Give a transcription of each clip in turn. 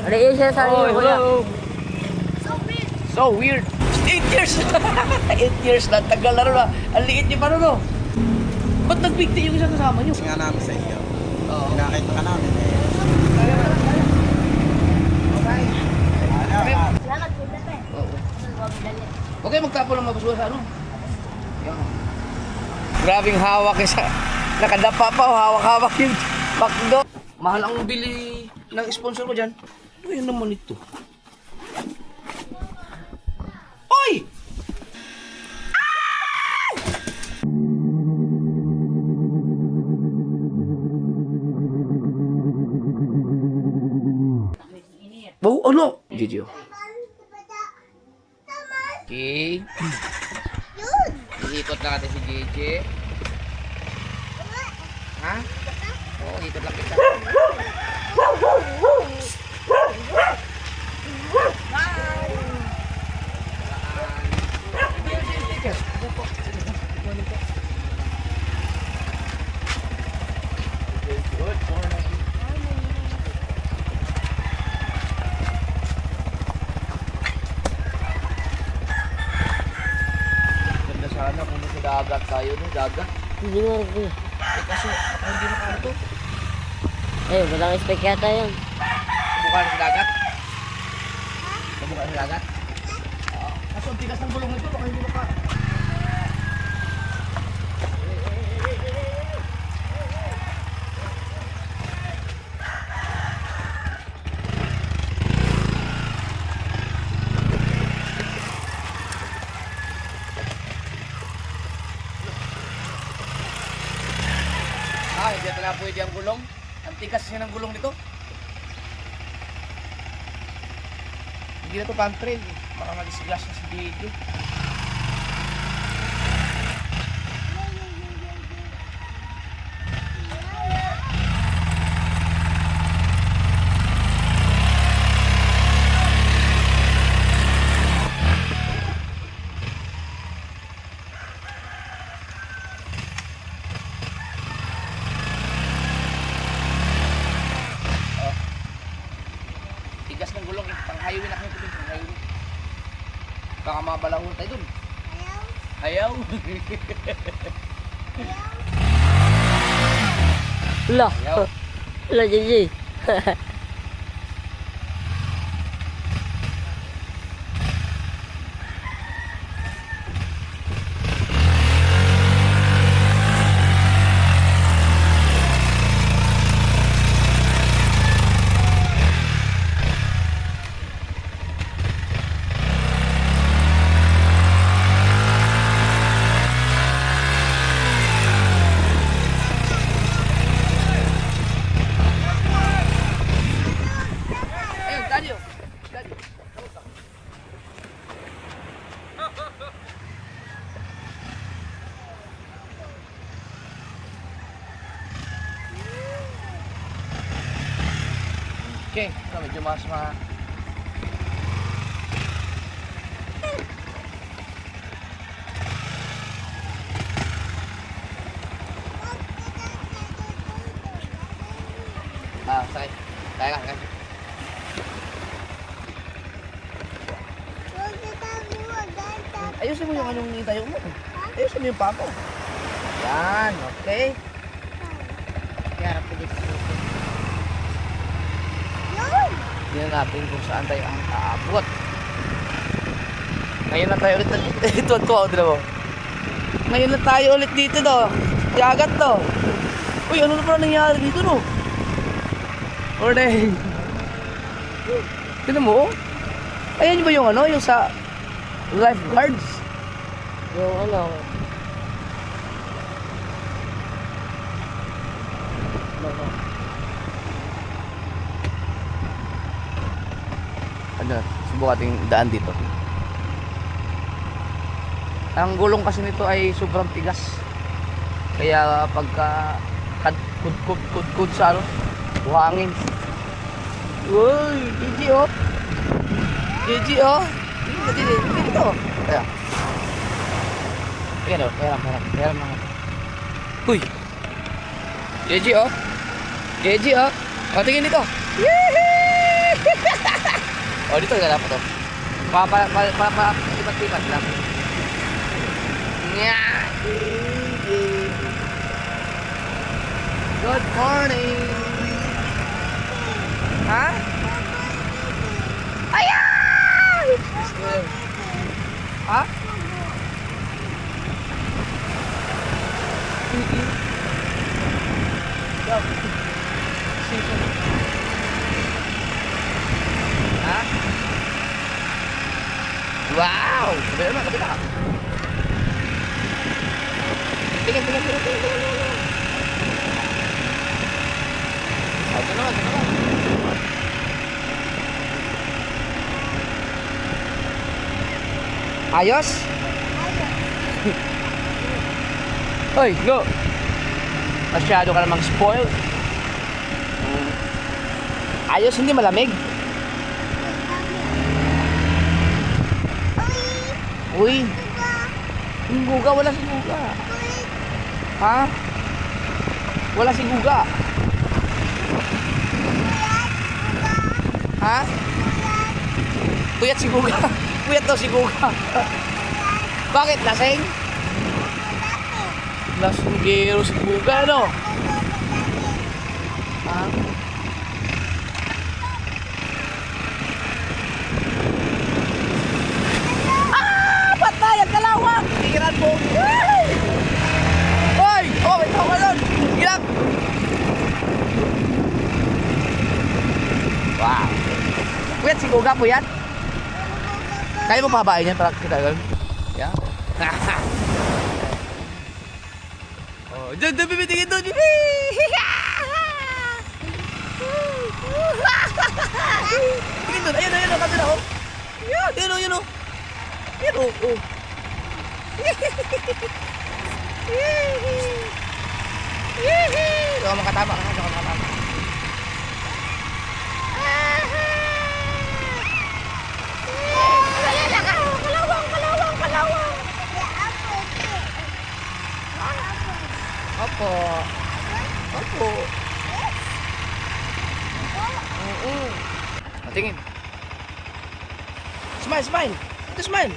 Ano yun siya sa iyo, kuya? hello. So weird. 8 years. 8 years na. Tagal na rin. Ang liit niyo pa rin, no? Ba't nagbigti yung isang kasama niyo? Nga namin sa iyo. Oo. Pinakita ka namin eh. Salamat po na pe. Oo. Huwag kayo magtapo lang mabuswa sa ano. Yan. Grabing hawak isa. Nakadapa pa, hawak-hawak yung bakdo. Mahal ang bili ng sponsor ko dyan. Ano yun naman ito? Oy! Bau ano? Gigi. Okay. Iikot na natin si Gigi. Ha? Oo, ikot lang kita. Ganda sana kung nasa dagat tayo, no? Dagat. Hindi nga rin kuya. Kasi baka hindi makano to. Eh, walang spec yata yun. Subukan sa dagat. Subukan sa dagat. Kaso ang tigas ng bulong nito, baka hindi maka... Hindi ito na pwede ang gulong. Ang tigas siya ng gulong nito. Hindi na ito pang-trail. Baka mag-splash na si Gigi. Tigas ng gulong. Pang-highway na kami ito. Pang-highway. Baka mabalahon tayo dun. Ayaw? Wala. Ayaw. Wala, Gigi. Ayun, Daniel. Daniel. Okay, so medyo mas sakay. Kaya ka. Ayusin mo yung anong tayo mo. Ayusin mo yung pako. Yan, okay. Kaya harap ko dito. Tingnan natin kung saan tayo ang aabot. Ngayon na tayo ulit. Ito, mo. Ngayon na tayo ulit dito, do. Yagat, do. Uy, ano na pala nangyari dito, no? Orday. Tignan mo, oh. Ayan ba yung ano, yung sa lifeguards? Yung ano. Ano, subukan natin daan dito. Ang gulong kasi nito ay sobrang tigas. Kaya pagka kudkud sa ano, buhangin. Uy, Gigi oh. Gigi oh. Dito. Ayan. Ayan oh, meron mga. Uy. Gigi oh. Gigi oh. O, tingin dito. Yehey! Oh, dito ka dapat to. Lipat-lipat lang. Yeah. Good morning. Ha? Ayan! Ha? Ha? Wow! Kabila naman, kabila ka. Tingin. Ito naman. Ayos? Hoy, go! Masyado ka namang spoiled. Ayos, hindi malamig. Uy! Yung guga, wala si guga. Ha? Wala si guga. Ha? Puyat si guga. Puyat daw si guga. Bakit? Lasing? Lasinggero si guga, no? Ha? Patay ang kalawang! Tigiran mo! Hoy! Oh, may tao ka doon! Tigiran! Wow! Puyat si guga, puyat? Kaya mo pahabain yan para kita gano'n? Yeah? Oh, dyan, bibi, tingin doon, bibi! Tingin doon, ayun, kapila, oh! Yun, oh! Yun, oh! Ito ka makatama ka, Kalawang! Opo. Tingin. Smile. Ito smile.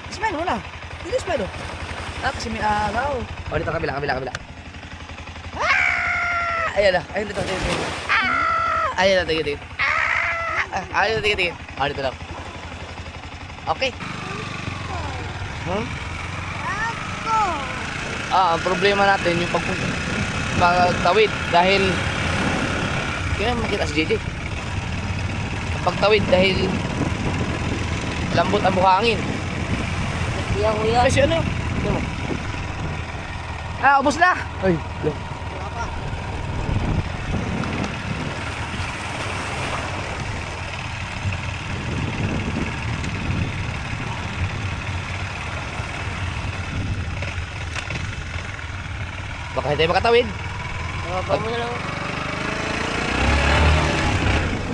Smile muna. Dito smile oh. Kasi may araw. Oh, dito kabila. Ayan na. Ayun dito. Ayan na, tingin. Ayun na, tingin. Dito lang. Okay. Ang problema natin yung pagtawid dahil kaya makita si JJ. Pagtawid dahil lambot ang buhangin. Kasi ano? Ubos na. Ay, baka hindi tayo makatawid. Mababa mo na lang.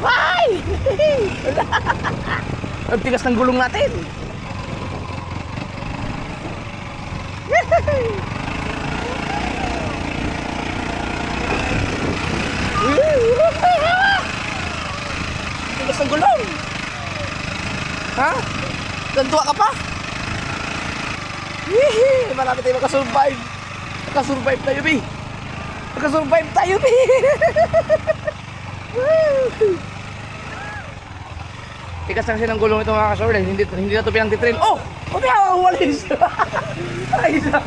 Why? Ang tigas ng gulong natin. Tigas ng gulong. Ha? Gantuwa ka pa? Malapit tayo makasurvive. Nakasurvive tayo, B. Tigas lang ng gulong ito mga kasorda. Hindi na ito pinang-titrail. Oh! Pati walis! Ay, isa.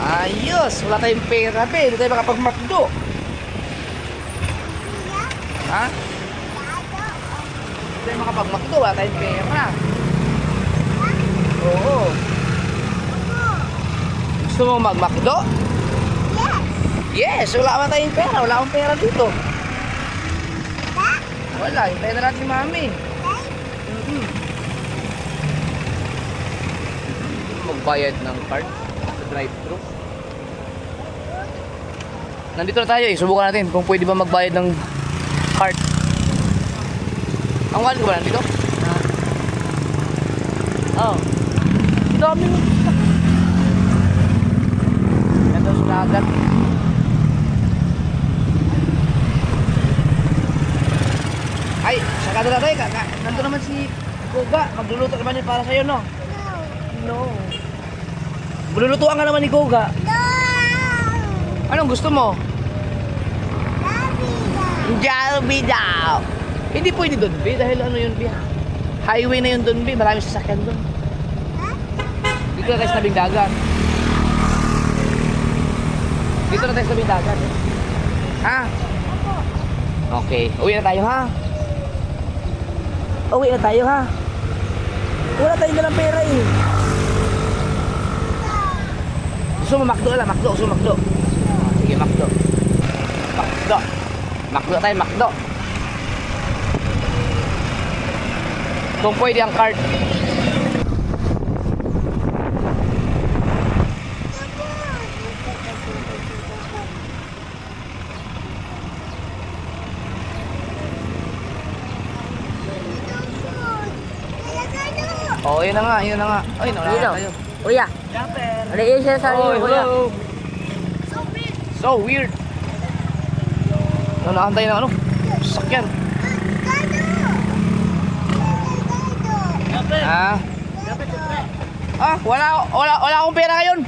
Ayos! Wala tayong pera, B. Hindi tayo makapag-makdo. Ha? Hindi tayo makapag-makdo. Wala tayong pera. Oo. Gusto mo mag-makdo? Yes! Wala ba tayong pera? Wala akong pera dito. Wala. Hintayin na natin si Mami. Magbayad ng card sa drive-thru. Nandito na tayo eh. Subukan natin kung pwede ba magbayad ng card. Ang wallet ko ba nandito? Oh. Dami mo. sa dagat. Ay, saka na tayo. Nandun naman si Goga. Magluluto naman yun para sa'yo, no? No. Maglulutuan ka naman ni Goga. No! Anong gusto mo? Jollibee daw. Hindi pwede doon, B. Dahil ano yun, B? Highway na yun doon, B. Maraming sasakyan doon. Dito na tayo sa tabing dagat. Dito na tayo sa tabing dagat. Ha? Okay. Uwi na tayo, ha? Uwi na tayo, ha? Wala tayong dalang pera, eh. Gusto mo McDo lang? McDo? Gusto mo McDo? Sige, McDo. McDo. McDo tayo, McDo. Kung pwede ang cart. Oh, yun na nga, yun na nga. Ay, nawala na tayo. Kuya, ano yun siya sa Oh, iyo, kuya? hello. So weird. Nakahantay na ano? Sakyan. Ah. Wala akong pera ngayon.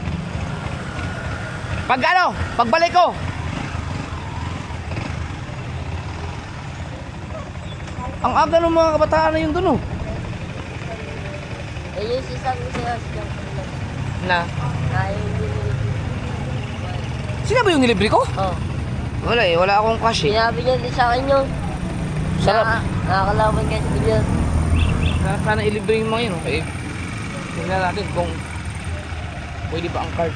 Pag ano, pagbalik ko. Ang aga ng mga kabataan na yun dun, oh. Ayun si Sam siya. Na. Ayaw din. Sino ba yung nilibre ko? Oh. Wala eh, wala akong cash eh. Sinabi niya din sa akin yun. Sarap. Nakakalaban ka sa bilyan. Sana ilibre yung mga yun, okay? Tingnan natin kung pwede ba ang card.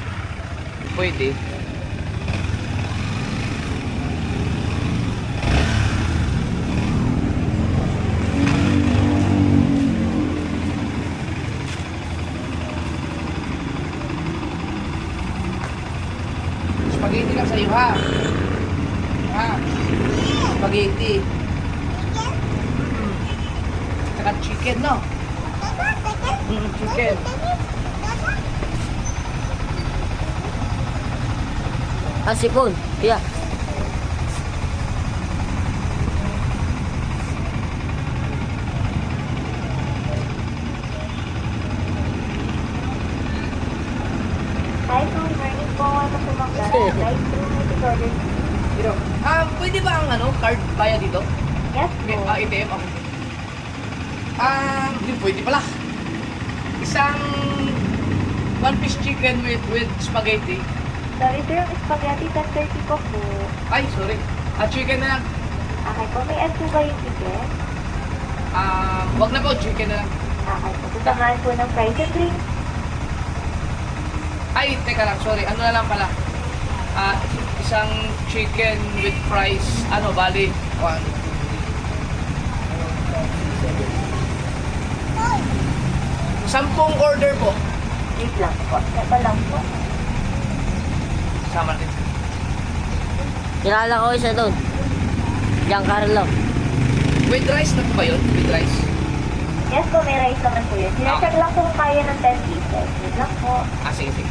Pwede. Spaghetti lang sa'yo, ha? Ha? Spaghetti. Saka chicken, no? Chicken. Ah, sipon. Kuya. Hi, good morning po. Ano po mag-live order? Dito. Pwede ba ang ano, card kaya dito? Yes po. ATM ako. Hindi pwede pala. Isang one piece chicken with spaghetti. Sorry sir, yung spaghetti 10:30 ko po. Ay, sorry. Chicken na lang. Okay po, may add po ba yung ticket? Wag na po, chicken na lang. Okay po, sasamahan po ng fries and drinks. Ay, teka lang, sorry. Ano na lang pala? Isang chicken with fries. Ano, bali? 10 order po. Wait lang po. Ito lang po. Sama natin. Kilala ko isa doon. Giancarlo. With rice na po ba yun? With rice? Yes po, may rice naman po yun. Sinecheck lang po kung kaya ng 10 pieces. Wait lang po. Sige, sige.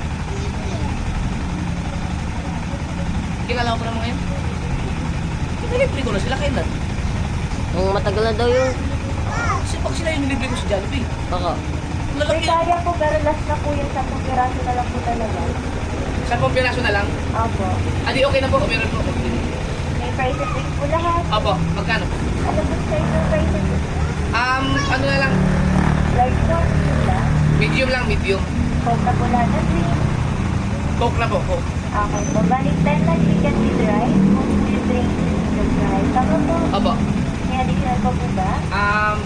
Kilala ko pa naman ngayon. Nilibre ko na sila kailan. Ang matagal na daw yun. Kasi pag sila yung nilibre ko sa Jollibee. Baka. May Lalaki. kaya po, pero last na po yung 10 piraso na lang po talaga. 10 piraso na lang. Opo. Di okay na po. Meron po. May fries and drinks po lahat. Opo, magkano? Ano po size ng fries and drinks? Ano na lang? Large po, lang. Medium lang, medium. Coke na po lahat ng drinks. Coke na po, Coke. Okay po, balik 10 na chicken with rice, coke with drinks with rice. Tama po, Opo. may additional pa po ba?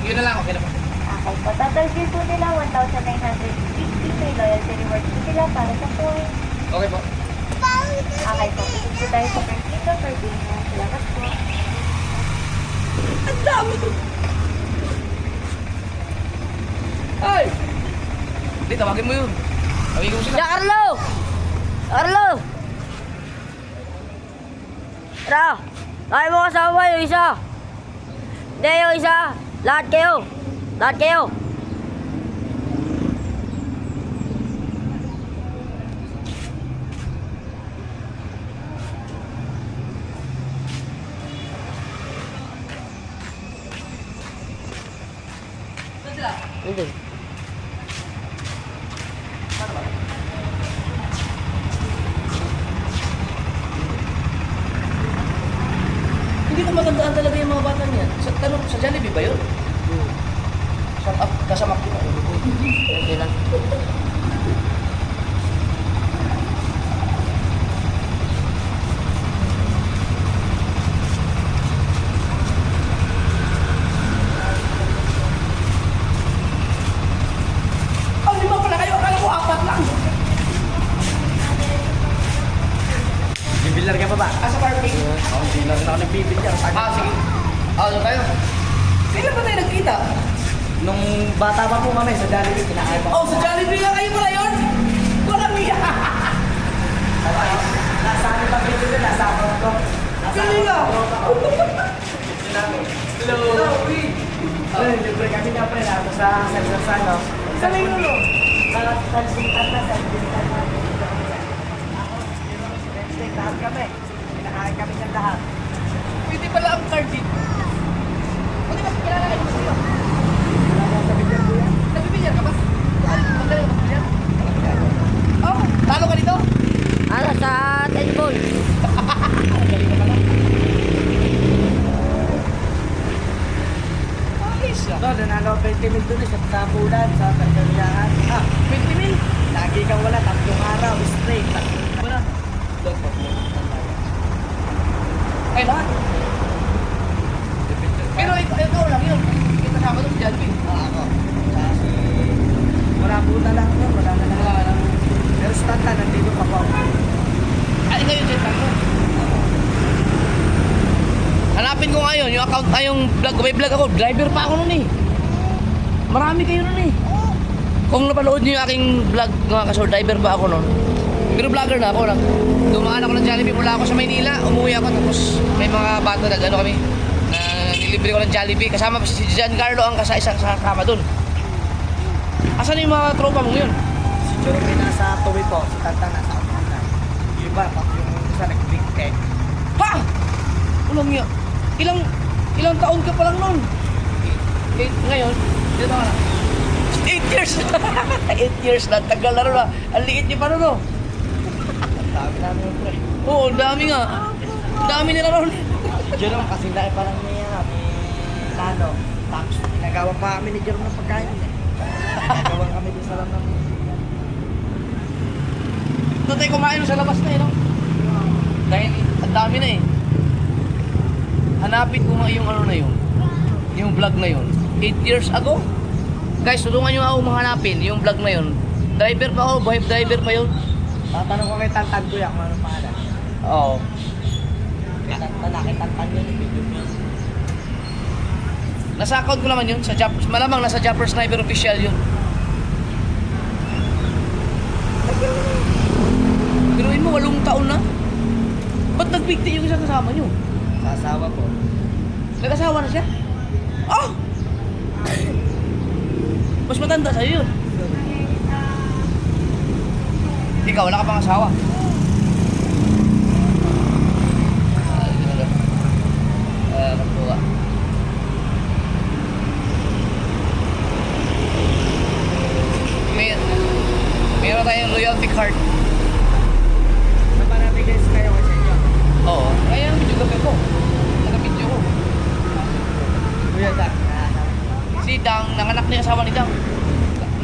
Yun na lang, okay na po. Okay po, total bill po nila 1,950. May loyalty rewards po sila para sa point. Okay po. Okay po, isip po tayo sa first window for being na. Salamat po. Ang dami ko. Ay! Hindi, tawagin mo yun. Tawagin mo sila. Giancarlo! Carlo! Tara! Kaya mo kasama yung isa! Hindi yung isa! Lahat kayo! Lahat kayo! baba. Sa parking. Hindi na rin ako nagbibigyan. Sige. Ano tayo? Kailan ba tayo nagkita? Nung bata pa po kami sa Jollibee, kinakain pa. Sa Jollibee nga kayo pala yun? Walang iya! Nasa amin pa video na, nasa ako na to. Galing ah! Hello! Libre kami nga pre, nasa sa Sagrasano. Saan na yun? Tansitan na, tansitan na. Wednesday, lahat kami. Kinakain kami ng lahat. Pwede pala ang card dito. Pwede ba kilala kayo sa iyo? Wala mo sa video ko yan. Nabibigyan ka ba? Magaling ka ba yan? Oh, talo ka dito? Ano sa tenbol? Ayos ah. So, nanalo 20 mil doon sa tapulan, sa Targaliahan. 20 mil? Lagi kang wala, 3 araw, straight. Wala. Ay, lahat. Pero ikaw lang yun. Kita sa akin sa Jollibee. Ako. Kasi, wala po na lang yun, wala na lang. Wala lang. Pero sa tanta, nandito pa po ako. Ay, ngayon, Jet, ano? Hanapin ko ngayon yung account, yung vlog, may vlog ako. Driver pa ako nun eh. Marami kayo nun eh. Kung napanood niyo yung aking vlog, mga kasor, driver pa ako nun. Pero vlogger na ako. Dumaan ako ng Jollibee mula ako sa Maynila. Umuwi ako tapos may mga bata na gano'n kami. Nilibre ko ng Jollibee. Kasama pa si Giancarlo ang isang kasama dun. Asan yung mga tropa mo yun? Si Jerome nasa tuwi po, si Tanta nasa Auckland. Yung iba, yung isa nag-big tech. Ha! Ulang niya. Ilang taon ka pa lang nun? Ngayon, dito ka na. 8 years! 8 years na, tagal na rin na. Ang liit niyo pa rin, no? Sabi namin yung pre. Oo, ang dami nga. Ang dami nila ron. Jerome kasi dahil parang niya, may Nano. Tapos pinagawa pa kami ni Jerome ng pagkain. Pinagawa kami din sa lamang. Doon tayo kumain sa labas na eh, no? Dahil ang dami na eh. Hanapin ko nga yung ano na yun. Yung vlog na yun. 8 years ago. Guys, tulungan nyo ako mahanapin yung vlog na yun. Driver pa ako, buhay driver pa yun. Tatanong ko kay Tantan ko yan kung anong pangalan. Oo. Kay Tantan na, kay Tantan yun, yung video yun. Nasa account ko naman yun. Malamang nasa Japper Sniper official yun. Pinuin mo, 8 taon na. Ba't nagbigti yung isang kasama nyo? Sasawa po. Nag-asawa na siya? Oh! Mas matanda sa'yo yun. Ikaw, wala ka pang asawa. Nagbuka. Meron tayong loyalty card. Saan ba natin guys kayo ko sa inyo? Oo. Kaya ang video gabi ko. Nag-video ko. Kuya Dak. Si Dang, nanganak niya asawa ni Dang.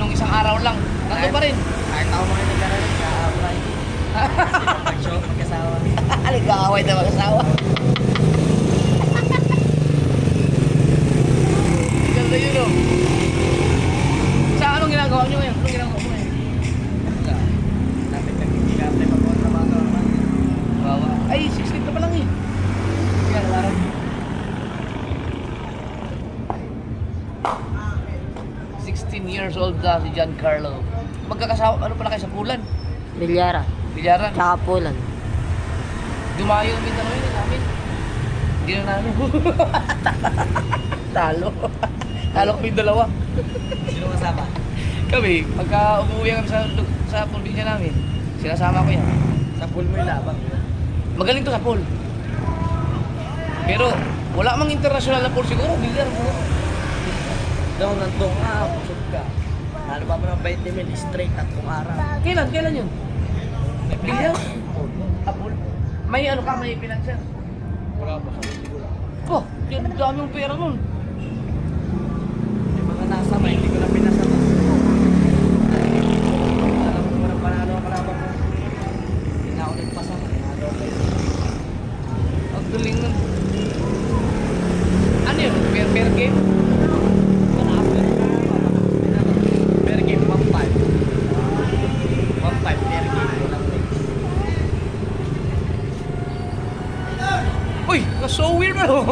Nung isang araw lang. Nandun pa rin. Kahit ako mga nagkaralan sa Friday. Kasi mag-show, mag-asawa. Nag-aaway na mag-asawa. Ganda yun o. Sa anong ginagawa niyo ngayon? Anong ginagawa mo ngayon? Natin nagkikilap na pag-kontrabaho naman. Bawa. Ay, 16 ka pa lang eh. Yan, larang. Years old na si Giancarlo. Magkakasawa, ano pala kayo sa Pulan? Bilyara. Bilyaran. Tsaka Pulan. Dumayo yung Mindanao yun namin. Hindi na namin. Talo. Talo kami dalawa. Sino kasama? Kami, pagka umuwi kami sa probinsya namin, sinasama ko yan. Sa pool mo yung labang. Magaling to sa pool. Pero wala mang international na pool siguro. Bilyar mo. Daw nandun ka, busog ka. Ano ba mo ng 20 mil straight at araw? Kailan yun? Bilyar? Sa pool. May ano ka, may financial. Wala pa sa siguro. Oh, yung dami yung pera nun. Yung mga nasama, hindi ko na pinasama. Alam ko na panalo ang kalaban mo. Hindi na ako nagpasama. Ang galing nun. Ano yun? Per game? Per game, 1.5. 1.5 per game. so weird bro.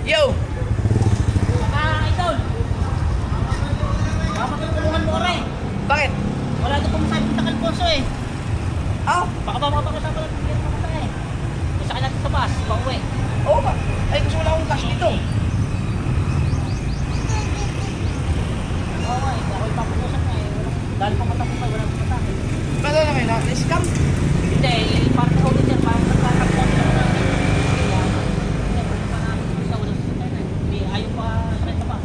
Yo! Bakit? Wala doon pumasabi sa Kalposo eh. Ah, Baka ba makapag-usapan natin dito pumunta eh. Isa ka natin sa bus, pauwi. oo ba? Ay, gusto wala akong cash dito. Oo nga eh, ako ipapag-usap na eh. Dahil pa matapos wala doon sa akin. Ano na kayo na-scam? Hindi, parang ako din yan, parang nagkakapon ka na. Hindi, pa namin sa ulo sa sakay na. Hindi, ayaw pa sakay sa bus.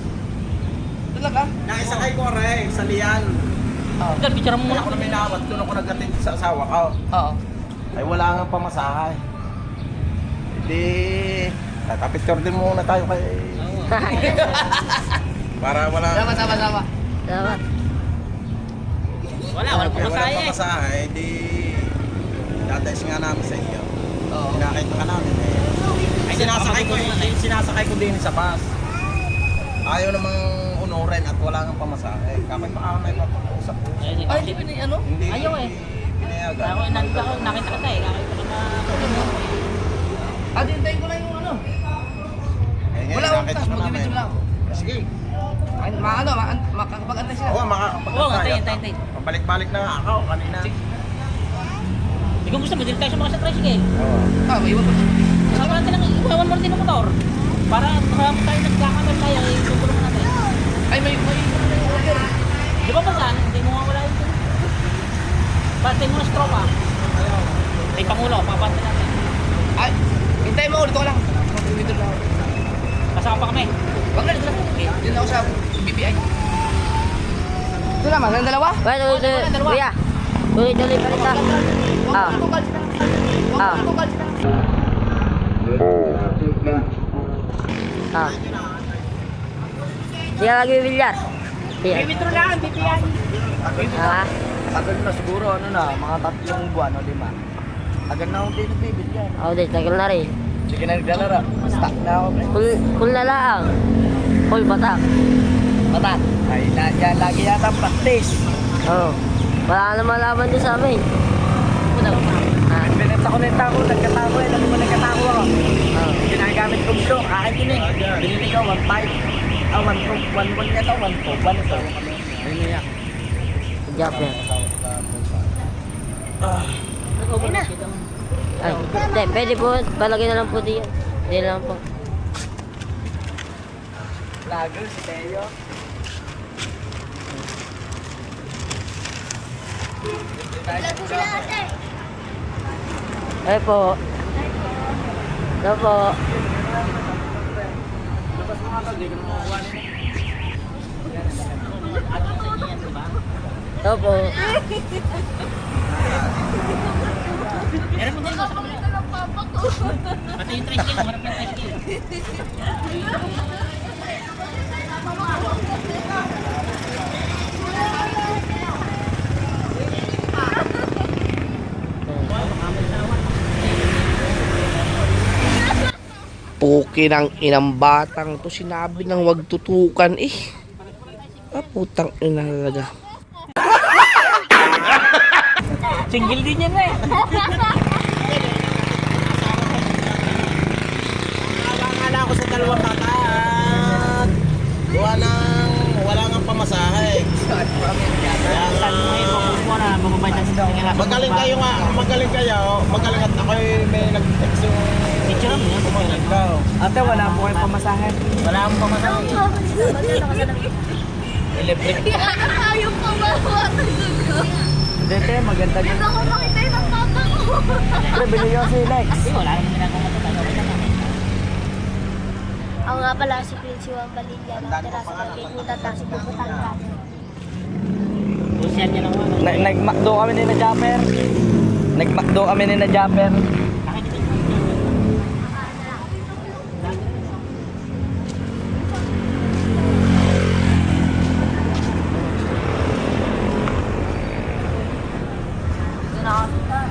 Talaga? Nakisakay ko rin sa Lian. Ikaw, picture mo muna Ako na may nawat, doon ako nagdating sa asawa ko. Oo. Ay wala nga pamasahe. Hindi, tatapicture din muna tayo kay... Para wala... Sama. Salamat. Wala, wala pumasahe eh. pamasahe, di... Dadais nga namin sa iyo. Oo. Pinakita ka namin eh. Ay sinasakay ko din sa bus. Ayaw namang unurin at wala nang pamasahe. Kapag may mapag-usap ko. Ayun, Ay, hindi ba ni ano? Hindi. Ayaw eh. Pinayagan. Ako, nakita kita eh. Nakita ko na... Ah, dintayin ko lang yung ano. Eh, ngayon, Wala akong nakita cash, ko namin. mag-video lang. Sige. Makakapag-antay sila. Oo, makakapag Oo, antayin. Pabalik-balik na nga ako kanina. Hindi kung gusto mo, dito tayo sa mga sa tricycle. Oo. Ah, may iwan ko. Kasama natin lang, iwan mo rin din ang motor. Para marami tayo nagkakamal tayo, itutulong natin. Ay, may iwan na yung order. Di ba ba saan? Hindi mo nga wala yun. Bantay mo na stropa. Ay, Pangulo, papantay natin. Ay, hintayin mo, dito ko lang. Mag-video lang ako. Kasama pa kami. Wag na, dito lang. Dito na ako sa BPI. Ito naman, ang dalawa? Wait, kuya. Tuloy pa rin ka. Ah. Ah. Ah. Hindi ka nagbibilyar. Yan. Metro lang, BPI. Ah. Tagal na siguro, ano na, mga 3 buwan o 5. Tagal na akong binibigyan. Ako din, tagal na rin. Sige na naglalaro. Stuck na ako, pre. Full na lang. Full batak. Batak. Ay, yan lagi yata ang practice. Oo. Wala naman laban doon sa amin. Ah. Binenta ko na yung tako, nagkatako eh. Lagi mo nagkatako ako. Oo. Ginagamit kong blow, akin yun eh. Binili ko, 1.5. Ah, 1.1 nga to, 1.1 ito. Ayun na yan. Job yan. Ay, hindi, pwede po. Palagay na lang po diyan. Hindi lang po. Lager, si Teo. Ay po. Ano po? Ano po? Meron mo din mo sa kamila. Pati yung tricycle, marap yung tricycle. Puki ng inang batang to, sinabi ng wag tutukan eh. Ah, putang ina talaga. Single din yan eh. Akala ko sa dalawang bata at wala nang pamasahe. Saan mo yun, focus mo na, bumabay na sa tingin. Magaling kayo, magaling at ako'y may nag-text yung Picture mo yan, kumalag ka. Ate, wala po kayong pamasahe. wala akong pamasahe. Electric. Ayaw pa ba? Dete, maganda Hindi ako makita yung papa ko. Pre, bili ko si Lex. Hindi, wala akong ginagawa mo ito. Ako nga pala si Prince Juan Balilla ng tira sa Pagkikutan ng Sipuputan ka. Busiyan niya lang ako. Nag-McDo kami ni na Japper. Nag-McDo kami ni na Japper.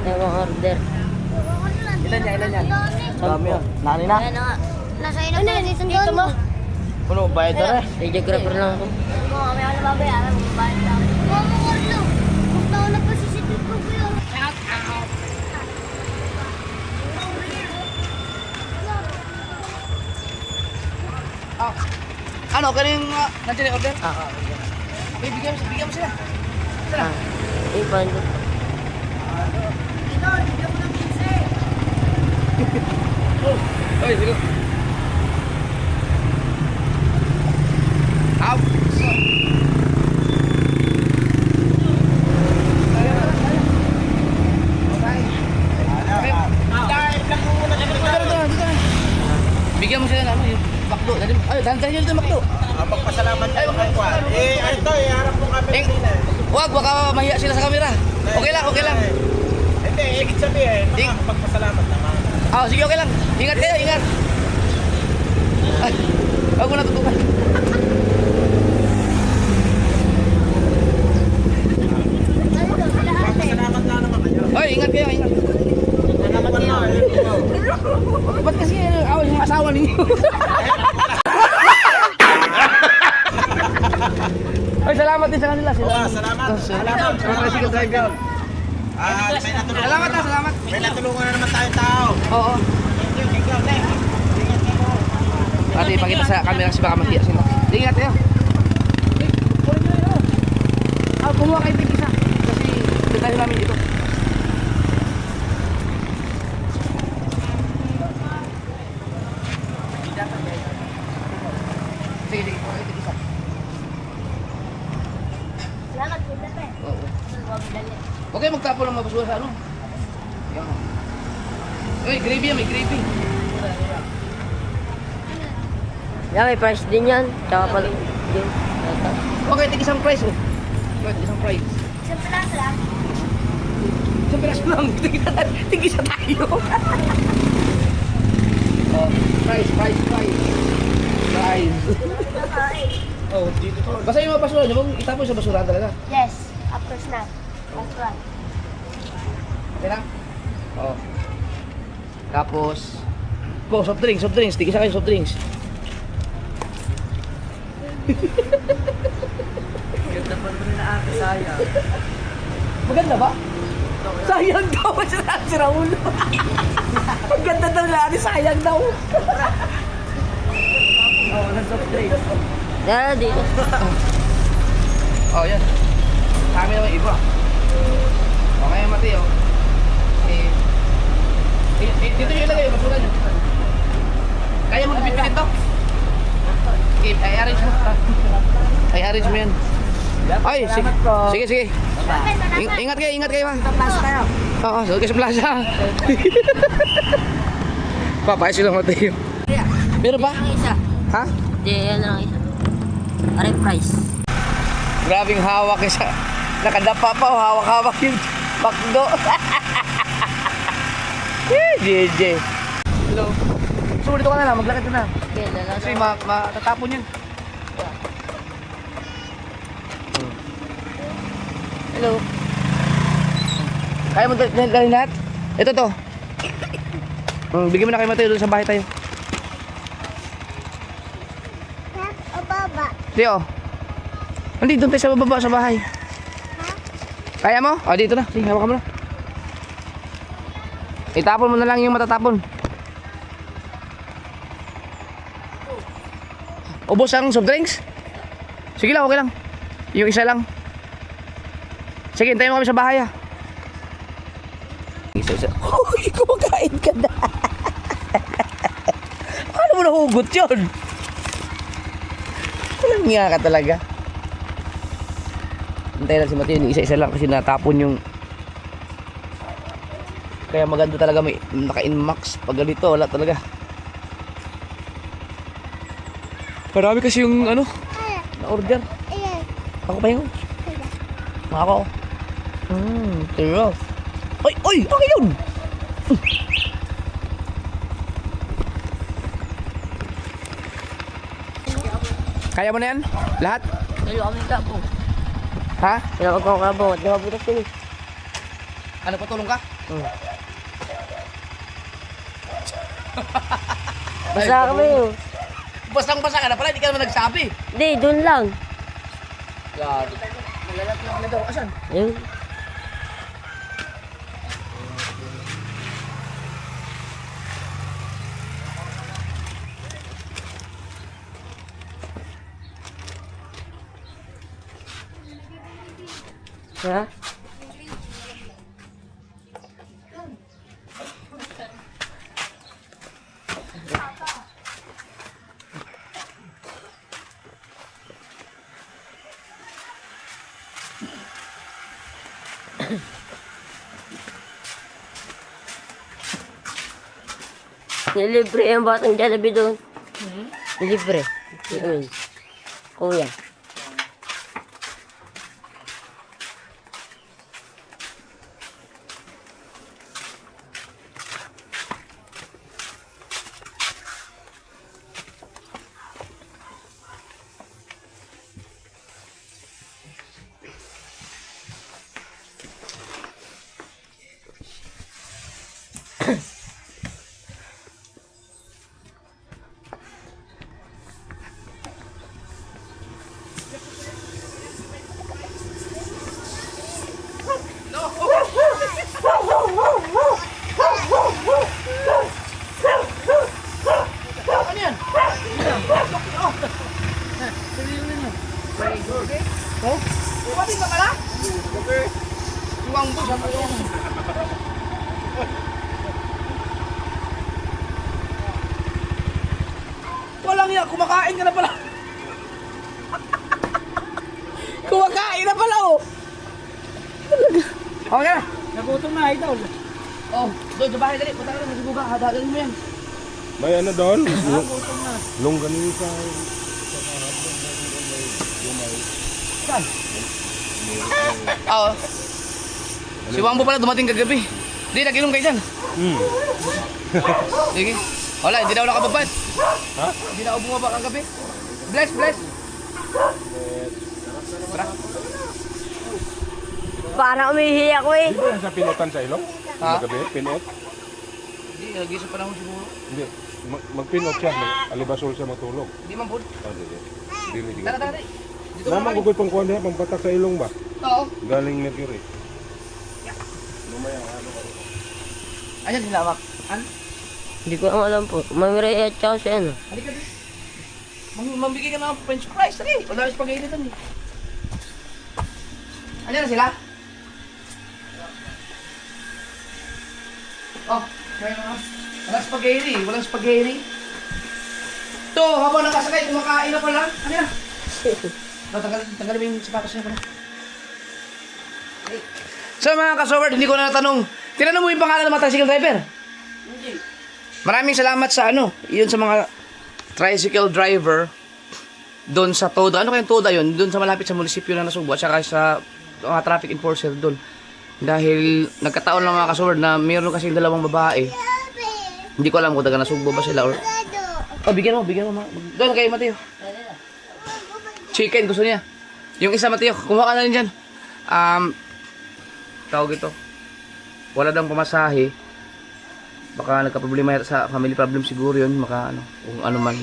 Yung mga order. Ilan yan? Dami yun. Nani na. Nasa ina na dito mo. Ano, bayad na rin? Videographer lang ako. Kung kami ako nababayaran, magbabayad sa akin. Mama ko lang. Kung taon na pa si Sipit ko ko yun. Ano, kaning nandiyan yung order? Okay, bigyan mo sila. Ah, 800. Oy, sige. Out. Bigyan mo sila ng ano, yung makdo. Ay, dandan nyo dito yung makdo. Pagpasalamat tayo kay Juan. Ito, harap mo kami kanina. Wag, baka mahiya sila sa camera. Okay lang, okay lang. Hindi, ibig sabihin, pagpasalamat naman. Sige, okay lang. Ingat kayo, ingat. Ay, wag mo natutukan. Pagpasalamat na naman kayo. Oy, ingat kayo, ingat. Salamat kayo. Ba't kasi awal yung asawa ninyo? Ay, salamat din sa kanila. Salamat. Salamat. Tricycle driver. May natulungan. Salamat na, salamat. May natulungan na naman tayong tao. Oo. Ate, ipakita sa camera kasi baka mahiya sila. Ingat kayo. Kumuha kayo tig isa. Kasi detalye namin dito. Sige, sige. Kumuha kayo tig isa. Salamat po, Pepe. Oo. Huwag dali. Okay, magtapo lang mabasura sa ano. Yan. Uy, gravy yan, may gravy. Yeah, may price din yan. Tsaka pala. Din. Okay, tig isang price oh. Okay, tig isang price. Isang piraso lang. Isang piraso lang. Tig isa tayo. Oh, price. Price. Okay. Oh, dito to. Basta yung mga basura nyo, huwag itapon sa basura talaga. Yes, after snack. That's right. Okay lang? Oo. Tapos, soft drinks. Tig isa kayo soft drinks. Ganda pa naman na ate, sayang. Maganda ba? Sayang daw si Raul. Maganda daw na sayang daw. Oo, nasa place. Yeah, dito. Oh, yan. Kami naman iba. Okay, Mateo. Dito nyo ilagay yung basura nyo. Kaya mo napipikit to? Okay, i-arrange mo yan. Ay, sige. Sige. Ingat kayo ha. Pass tayo. Oo, sa Quezon Plaza. Papayos sila Mateo. Meron ba? Ang isa. Ha? Di, yan lang isa. Aray price. Grabing hawak isa. Nakadapa pa, hawak-hawak yung bakdo. JJ. Hello. So, dito ka na lang, maglakad ka na. Okay, lalaro. Kasi matatapon yun. Hello. Kaya mo dalhin lahat? Ito to. Bigyan mo na kay Mateo doon sa bahay tayo. O baba. Tio. Nandito doon tayo sa baba sa bahay. Kaya mo? O, dito na. Sige, hawakan mo na. Itapon mo na lang yung matatapon. Ubos ang soft drinks? Sige lang, okay lang. Yung isa lang. Sige, hintayin mo kami sa bahay ah. Isa. Uy, kumakain ka na. Paano mo nahugot yun? Alam nga ka talaga. Hintayin lang si Mateo, yung isa-isa lang kasi natapon yung... Kaya maganda talaga may naka-inmax. Pag ganito, wala talaga. Marami kasi yung ano, na-order. Ako pa yun. Ako. Tira. Ay, okay yun. Kaya mo na yan? Lahat? Dalo kami kabo. Ha? Kailangan ko kabo. Di ba butas yun eh? Ano, patulong ka? Basta kami yun. basang-basa ka na pala, hindi ka naman nagsabi. Hindi, doon lang. Lagi. Nalalaglag na daw. Asan? Ayun. Ha? Nilibre yung batang Jollibee doon. Nilibre. Yun. Kuya. Umating ka pala? Tuwang po siya po yung... Walang yan, kumakain ka na pala. Kumakain na pala, oh. Okay na. Nagutom na, idol. Oh, doon sa bahay dali. Punta ka na, magsubuga. Hadagalin mo yan. May ano doon? Longganisa. Saan? Oo. Si Wambo pala dumating kagabi. Hindi, nag-inom kayo dyan. Sige. Wala, hindi na ako nakababad. Ha? Hindi na ako bumaba kagabi. Bless, bless. Tara. Para umihi ako eh. Di ba yan sa pinutan sa ilong? Ha? Magabi, pinot? Hindi, nag-isip pa lang ako siguro. Hindi. Magpinot siya. Alibasol siya matulog. Hindi man po. Ah, hindi. Hindi. Tara, tara. Dito Naman na gugoy pang kuwan niya, pangpatak sa ilong ba? Oo. Galing Mercury. Ayan, hinawak. Ano? Hindi ko alam po. Mamiray at saka siya ano. Halika dito. Mambigay ka ng french fries. Tari. Wala yung spaghetti dito. Ayan na sila. Oh, kaya na. Walang spaghetti. Walang spaghetti. Ito, habang nakasakay, kumakain na pala. Ano na? Tanggalin mo yung sapatos niya pala. So mga kasoward, hindi ko na natanong. Tinanong mo yung pangalan ng mga tricycle driver? Hindi. Maraming salamat sa ano, yun sa mga tricycle driver doon sa Toda. Ano kayong Toda yun? Doon sa malapit sa munisipyo na Nasugbo at saka sa mga traffic enforcer doon. Dahil nagkataon lang mga kasoward na mayroon kasing dalawang babae. Hindi ko alam kung taga Nasugbo ba sila or... Oh, bigyan mo. Doon kay Mateo. Chicken gusto niya. Yung isa Mateo, kumuha ka na rin dyan. Tawag ito. Wala daw pamasahe. Baka nagka-problema sa family problem siguro yun. Maka ano, kung ano man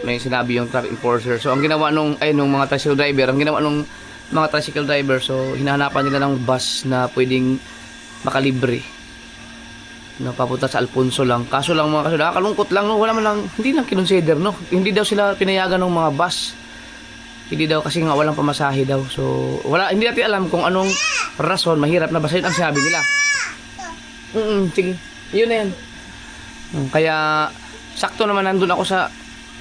may sinabi yung traffic enforcer. So ang ginawa nung mga tricycle driver, so hinahanapan nila ng bus na pwedeng makalibre. No, papunta sa Alfonso lang. Kaso lang mga kaso, nakakalungkot lang no, wala man lang, hindi lang kinonsider no. Hindi daw sila pinayagan ng mga bus. Hindi daw kasi nga walang pamasahe daw. So wala, hindi natin alam kung anong rason, mahirap na basahin ang sinabi nila. Sige. Yun na yan. Kaya sakto naman nandun ako sa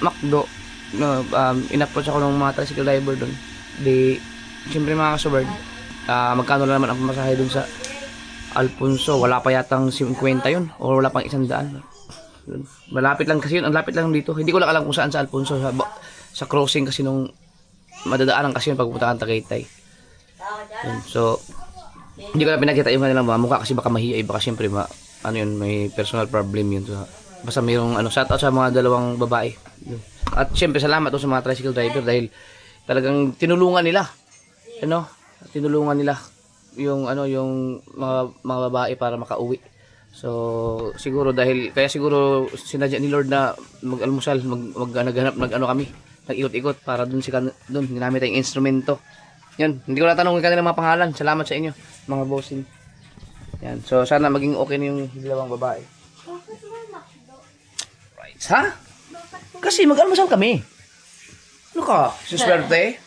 McDo. No, in-approach ako ng mga tricycle driver doon. Di siyempre mga kasubard, magkano na naman ang pamasahe doon sa Alfonso, wala pa yatang 50 yun o wala pang 100. Malapit lang kasi yun, ang lapit lang dito. Hindi ko lang alam kung saan sa Alfonso, sa crossing kasi nung madadaanan kasi yun pagpunta ng Tagaytay. So hindi ko na pinakita yung kanilang mga mukha kasi baka mahiya, baka siyempre ano yun, may personal problem yun. So, basta mayroong shout out sa mga dalawang babae. At siyempre salamat sa mga tricycle driver dahil talagang tinulungan nila. Tinulungan nila yung mga babae para makauwi. So siguro dahil kaya siguro sinadya ni Lord na mag-almusal, naghanap, nag-ano kami, nag-ikot-ikot para dun dun, ginamit tayong instrumento. Yan, hindi ko natanong yung kanilang mga pangalan. Salamat sa inyo, mga bossing. Yan, so sana maging okay na yung dalawang babae. Right, ha? Kasi mag-almusal kami. Ano ka? Siswerte?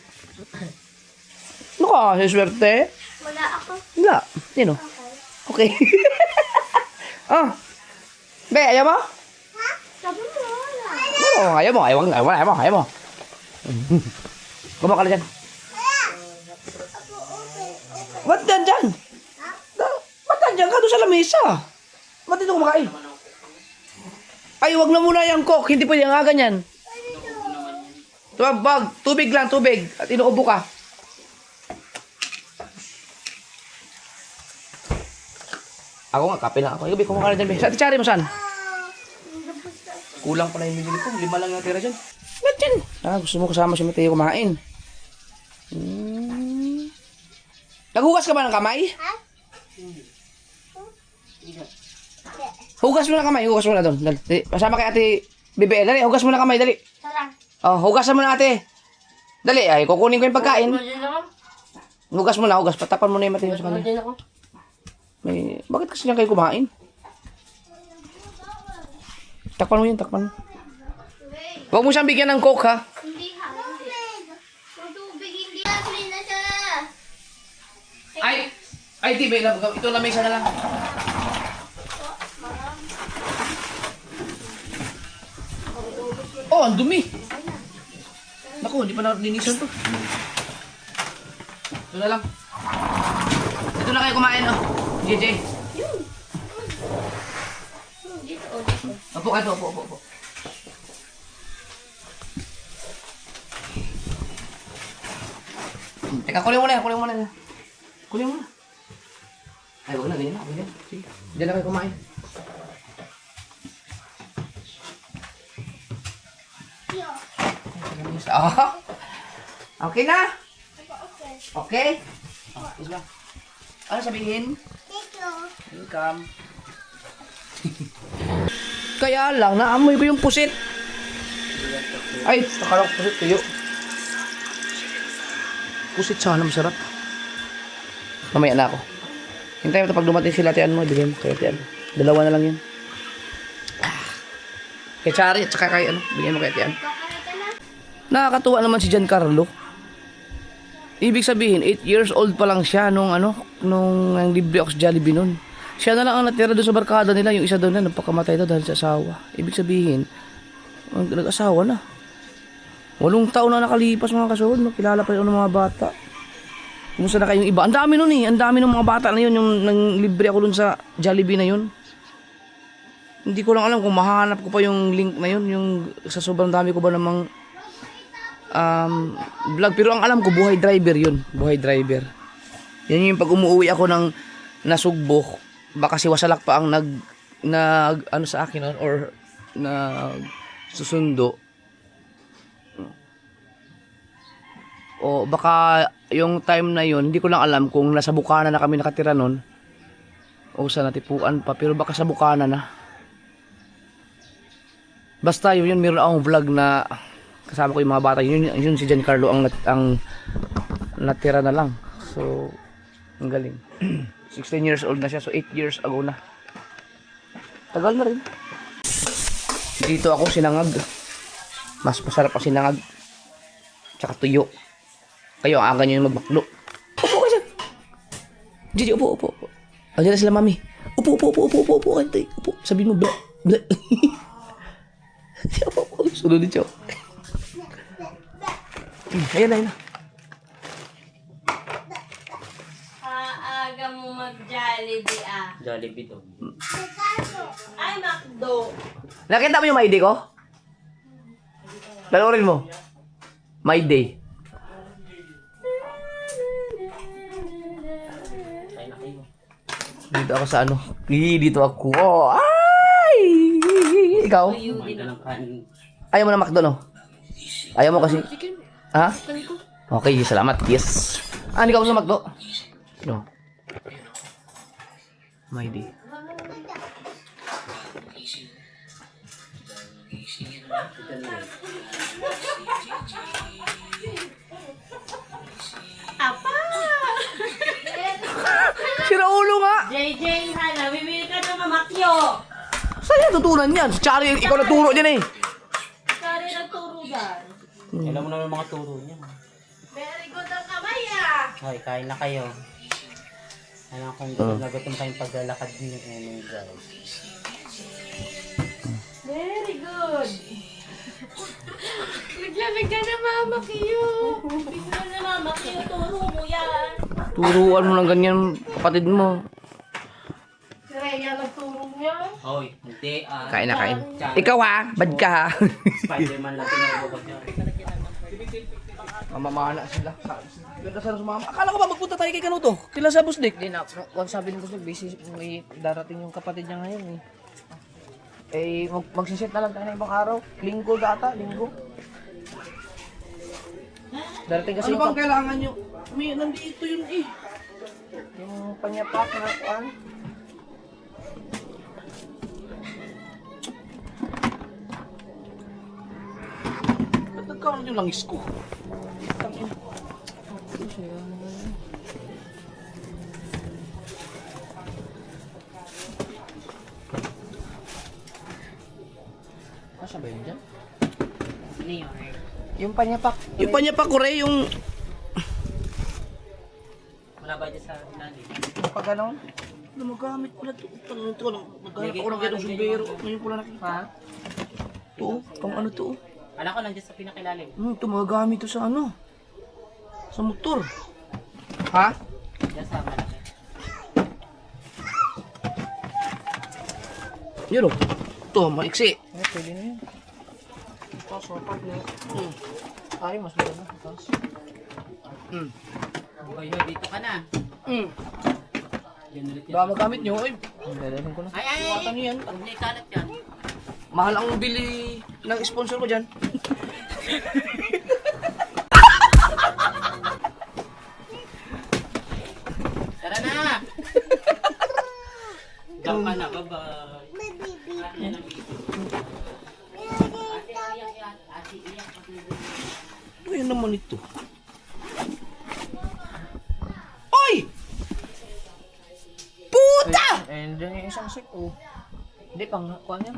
Ano ka? Siswerte? Wala ako. Wala. Sino? Okay. Ah. Be, ayaw mo? Ha? Sabi mo wala. Oo, ayaw mo. Ayaw mo. Kumaka ka dyan. Ba't dyan? Ba't dyan ka doon sa lamesa? Ba't dito kumakain? Ay, wag na muna yung coke. Hindi pwede nga ganyan. Bag, tubig lang, tubig. At inuubo ka. Ako nga, kape lang ako. Ikaw, kumaka na dyan, be. Sa ati-chari mo saan? Kulang pala yung binili ko. 5 lang natira dyan. Ba't dyan? Gusto mo kasama si Mateo kumain. Naghugas ka ba ng kamay? Ha? Hugas mo na kamay. Hugas mo na doon. Dali. Pasama kay ate Bebe. Dali, hugas mo na kamay. Dali. Tara. Oh, hugasan mo na ate. Dali, ay, kukunin ko yung pagkain. Hugas mo na, hugas. Patapan mo na yung Mateo sa kanila. Bakit kasi lang kayo kumain? Takpan mo yun, takpan mo. Huwag mo siyang bigyan ng coke, ha? Hindi ha. Yung tubig hindi na. Clean na siya. Ay, di, Be. Ito na may isa na lang. Oh, ang dumi. Naku, hindi pa nalinisan to. Ito na lang. Ito na kayo kumain, oh. JJ. Opo ka to, opo. Teka, kunin mo na. Ay, huwag na, ganyan na. Sige, diyan na kayo kumain. Oh. Okay na? Okay? Isla. Ano sabihin? Welcome. Kaya lang, naamoy ko yung pusit. Ay, nakarang pusit tuyo. Pusit sana masarap. Mamaya na ako. Hintayin mo ito pag dumating sila tiyan mo. Bigyan mo kaya tiyan. 2 na lang yun. Kay Chari at saka kay ano. Bigyan mo kaya tiyan. Nakakatuwa naman si Giancarlo. Ibig sabihin, 8 years old pa lang siya nung libre ako sa Jollibee nun. Siya na lang ang natira doon sa barkada nila. Yung isa doon na nagpakamatay daw dahil sa asawa. Ibig sabihin, nag-asawa na. 8 taon na nakalipas mga kasunod. Kilala pa yung mga bata. Kumusta na kayong iba? Ang dami nun eh. Ang dami ng mga bata na yun. Yung nang libre ako doon sa Jollibee na yun. Hindi ko lang alam kung mahanap ko pa yung link na yun. Yung sa sobrang dami ko ba namang vlog. Pero ang alam ko, buhay driver yun. Buhay driver. Yan yung pag umuwi ako ng nasugbo, baka si Wasalak pa ang ano sa akin or susundo. O baka yung time na yun, hindi ko lang alam kung nasa Bukana na kami nakatira nun o sa Natipuan pa, pero baka sa Bukana na. Basta yun, meron akong vlog na kasama ko yung mga bata. Yun si Giancarlo ang natira na lang. So, ang galing. 16 years old na siya, so 8 years ago na. Tagal na rin. Dito ako sinangag. Mas masarap ang sinangag. Tsaka tuyo. Kayo ang aga nyo yung magbaklo. Upo ka dyan. Gigi, upo. Andiyan na sila mami. Upo. Antay. Upo. Sabihin mo, bla. Upo. Sunod din siya. Ayan na. Aga mo mag-Jollibee Jollibee to. Ay, McDo. Nakita mo yung My Day ko? Panoorin mo. My Day. Dito ako sa ano. Dito ako. Oh, ay! Ikaw? Kumain ka ng kanin. Ayaw mo na McDo, no? Ayaw mo kasi. Ha? Okay, salamat. Yes. Hindi ka gusto ng McDo? No. My Day. Apa! Sira ulo nga! JJ, Hana, bibili ka ng mamakyo. Saan yan tutunan yan? Si Chari, ikaw nagturo dyan eh. Sorry, nagturo dyan. Alam mo na yung mga turo niya. Very good ang kamay ah. Hoy, kain na kayo. Alam kong nagutom kayong paglalakad niyo ngayon, guys. Very good. Naglamig ka na mamakyo. Bigla na mamakyo, turo mo yan. Turuan mo ng ganyan kapatid mo. Si Rhea nagturo niya. Hoy, hindi Kain na kain. Ikaw ha, bad ka ha. Spider-Man lang tinuturo niya. Mamamana sila. Ganda sana sumama. Akala ko ba magpunta tayo kay Kanuto? Kila sa Busdik? Hindi na. Kung sabi ng Busdik, busy. May darating yung kapatid niya ngayon eh. Eh, magsisit na lang tayo ng ibang araw. Linggo data, linggo. Darating kasi yung kailangan nyo? May nandito yun eh. Yung panyapak na kuan. Ba't nagkaroon yung langis ko? Tangin. Asa ba yun dyan? Ano yun? Yung panyapak. Yung panyapak ko rin, yung Wala ba dyan sa ilalim? pag ano? Ano magamit pala ito? Tanong ito lang. Naghanap ako ng ganong sumbero. Ngayon ko lang nakita. Ha? Ito, pang ano to? Alam ko lang dyan sa pinakailalim. Ito magagamit to sa ano? Sa motor. Ha? Dyan sa malaki. Yun o. Ito, maiksi. Eh, pwede na yun. Tapos, mapag na. Ay, mas maganda. Tapos. Hoy, dito ka na. Yan ulit yan. Baka magamit nyo. Ay, dadalhin ko na. Ay, ay, Iwatan nyo yan. Huwag na ikalat yan. Mahal ang bili ng sponsor ko dyan. Tara na! Diyan ka na, bye-bye. Yan ang video. Ate, iyak. Ano yan naman ito? Oy! Puta! Eh, dyan yung isang sip, oh. Hindi, kuhan yan,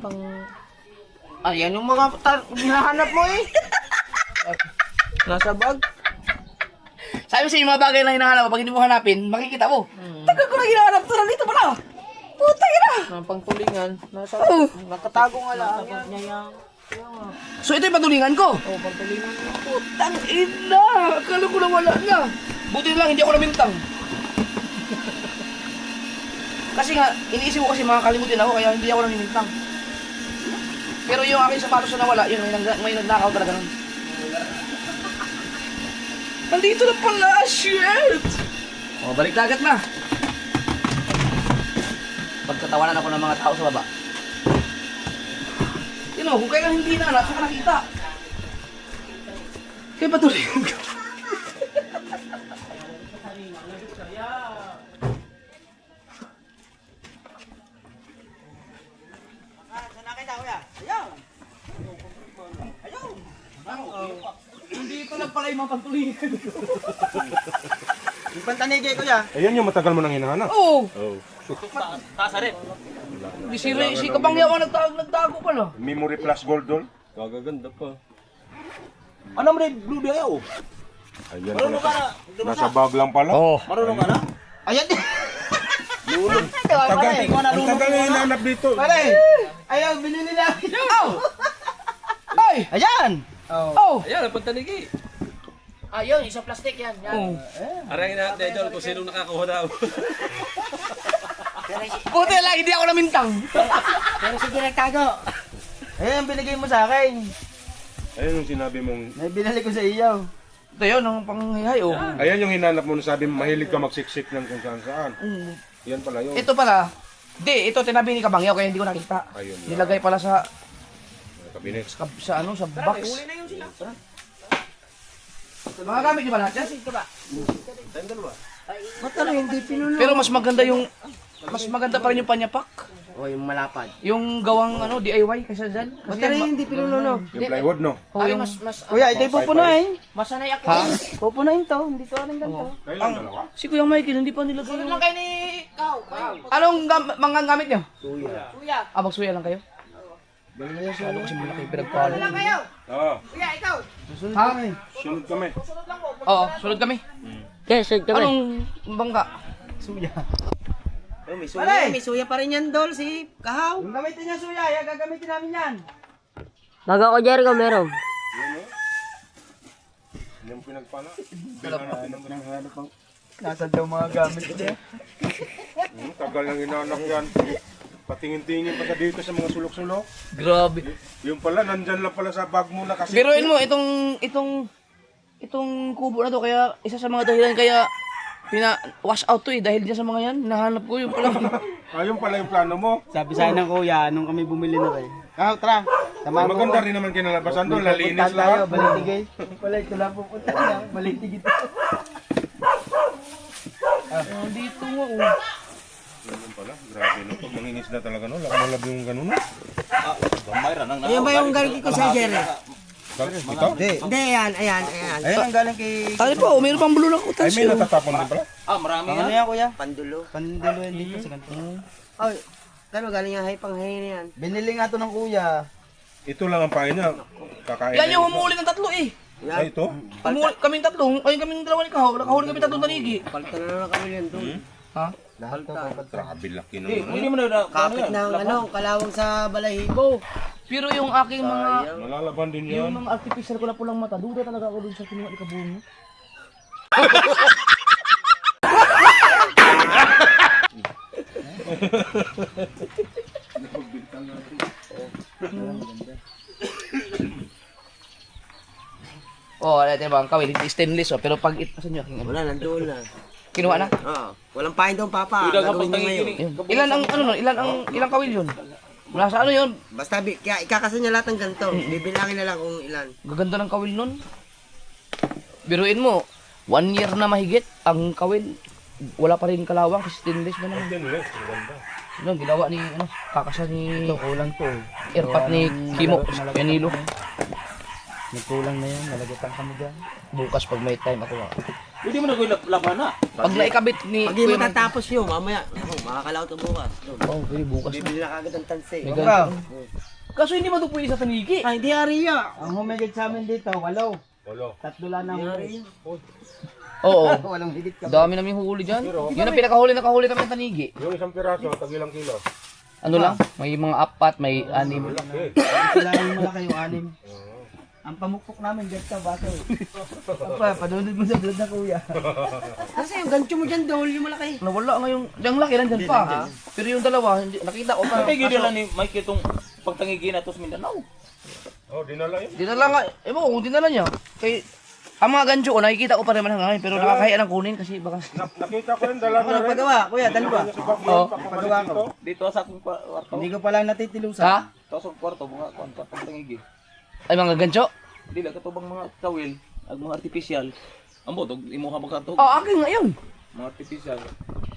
Ayan yung mga hinahanap mo eh. Nasa bag. Sabi mo sa yung mga bagay na hinahanap mo, pag hindi mo hanapin, makikita mo. Tagal ko na hinahanap to, nandito pala. Puta yun ah. Pangtulingan, nasa, nakatago nga lang. So ito yung patulingan ko? Oo, patulingan ko. Putang ina! Akala ko na wala na. Buti lang, hindi ako namintang. Kasi nga, iniisip ko kasi makakalimutin ako, kaya hindi ako namimintang. Pero yung aking sapatos na nawala, yun, may nagnakaw talaga nun. Nandito na pala, shit! O, balik dagat na. Pagkatawanan ako ng mga tao sa baba. You know, kung kaya hindi na, saka nakita. Kaya patuloy ko. Dito lang pala yung mga pagtulingan. Yung pantanigay ko ya. Ayan yung matagal mo nang hinahanap. Oo! Oh. Tasa rin. Si Kabangyaw ang nagtago pala. Memory plus gold doll. Kagaganda pa. Ano mo rin blue day oh? Ayan Marunong ka pala. na. Nasa bag lang pala. Oh. Marunong ka na? Ayan din. Lulog. Pare, ikaw na Ang tagal na hinahanap dito. Pare, ayaw, binili na. Oh! Ay! Ayan! Oh! Ayan, ang pantanigi. Ayun, isang plastic yan. Yan. Arangin natin, Idol, kung sino nakakuha na. Buti lang, hindi ako namintang. Pero sige, nagtago. Ayan, binigay mo sa akin. Ayan yung sinabi mong... May binili ko sa iyo. Ito yun, ang panghihay, oh. Ayan yung hinanap mo na sabi mo mahilig ka magsiksik ng kung saan saan. Yan pala yun. Ito pala, ito tinabi ni Kabangyaw kaya hindi ko nakita. Ayun. Nilagay pala sa Kabinet. sa box. Mga gamit niyo ba lahat yan? Ba't ano hindi pinuno? Pero mas maganda pa rin yung panyapak. O yung malapad. Yung gawang ano, DIY kasi dyan. Kasi hindi pinuno. Yung plywood, no? Oh, yung mas Kuya, ito yung pupunahin. masanay ako. Ha? Pupunahin to, hindi to rin ganito. Kailan dalawa? Si Kuya Michael, hindi pa nilagay yung... lang kayo ni Kao. Anong mga gamit nyo? Suya. Ah, magsuya lang kayo? Ano kasi malaki pinagpalo. Oo. Ha? Sunod kami. Oo, sunod kami. Yes, sir, kami. Anong bangka? May suya pa rin yan, Dol, si Kahaw. Yung gamitin niya suya, gagamitin namin yan. Bago ako, Jericho, meron. Hindi mo pinagpala. Kailan natin ang Nasaan daw mga gamit niya? tagal nang inanak yan. Patingin-tingin pa sa dito sa mga sulok-sulok. Grabe. Yung pala, nandyan lang pala sa bag mo na kasi. Biruin mo, itong kubo na to, kaya isa sa mga dahilan kaya wash out to dahil dyan sa mga yan, nahanap ko yung pala. Ayun pala yung plano mo. Sabi sa ng kuya, nung kami bumili na rin. Kahaw, tara. Tama mo Maganda rin naman kinalabasan doon, lalinis lahat. Balitigay. Wala, ito lang pupunta na. Balitigay ito. Dito nga, Ganun pala, grabe no. Pag manginis na talaga no, laki yung ganun no. Ayan ba yung galing ko sa Jerry? Ito? Hindi, ayan. Ayan ang galing kay... Tayo po, mayroon pang bulong ako. Ay, may natatapon din pala. Ano yan, kuya? Pandulo yan dito sa ganito. Ay, kano galing yung panghay na yan? Binili nga to ng kuya. Ito lang ang pain niya. Kakain. Yan yung humuli ng tatlo eh. Ay, ito? Kaming tatlo, ay kaming dalawa ni Kahaw, nakahuli kami tatlong tanigi. Palta na lang kami yan doon. Ha? Grabe laki na. Kapit ng kalawang sa balahibo. Pero yung aking mga, Malalaban din yung yan. mga artificial ko na pulang mata, duda talaga ako dun sa kinuha ni Kabungo. Oh, wala tayo bang kawil, hindi stainless oh, pero pag asan nyo aking Wala, nandoon na. kinuha na? Oo. Walang pahin doon, Papa. Gagawin niyo ngayon. Ayun. Ilan ang ano no, ilang kawil yun? Mula sa ano yun? Basta, kaya ikakasa niya lahat ng ganito. Bibilangin na lang kung ilan. Gaganda ng kawil nun. Biruin mo, 1 year na mahigit, ang kawil, wala pa rin kalawang kasi stainless na naman. Stainless, ang ganda. Ano, ginawa ni, ano, kakasa ni... Ito, kulang to. Airpat ni Kimo, Yanilo. Nagkulang na yan, nalagatan kami dyan. Bukas pag may time ako. Hindi mo na ko laban na. Pag naikabit ni... Pag hindi matatapos yun, mamaya, makakalaw ito bukas. Oh, pwede bukas. Bibili na kagad ang tanse. May ganito. Kaso hindi mo ito pwede sa tanigi. Ay, di Aria. Ang humigit sa amin dito, 8. Walo. 3 lang ang humigit. Oo. Walang higit ka. Dami namin huli dyan. Yun ang pinakahuli na kahuli kami ng tanigi. Yung isang piraso, tag ilang kilo? Ano lang? May mga 4, may 6. Malaki. Kailangan mo malaki yung 6. Ang pamukpok namin, ganito, baso. Papa, padunod mo sa vlog na kuya. Kasi yung gancho mo dyan, Dol, yung malaki. Nawala ngayon. Yung laki nandyan pa. Pero yung dalawa, nakita ko pa. Kaya gila ni Mike itong pagtangigi na to sa Mindanao. Oh, dinala yun. Dinala nga. Ewan ko kung dinala niya. Kay, ang mga gancho ko, nakikita ko pa rin ngayon. Pero nakakahiya ng kunin kasi baka... Nakita ko yun, dala Ako na rin. nagpagawa, kuya, dalawa. Oo. Pagawa ko. Dito sa akong kwarto. Hindi ko pala natitilusan. Ha? Ito sa kwarto, mga kwarto, pagtangigi. Ay mga gancho? Dili katubang mga kawil, ag mga artificial. Amo to, imuha ba ka to? Oh, akin nga yun. Mga artificial.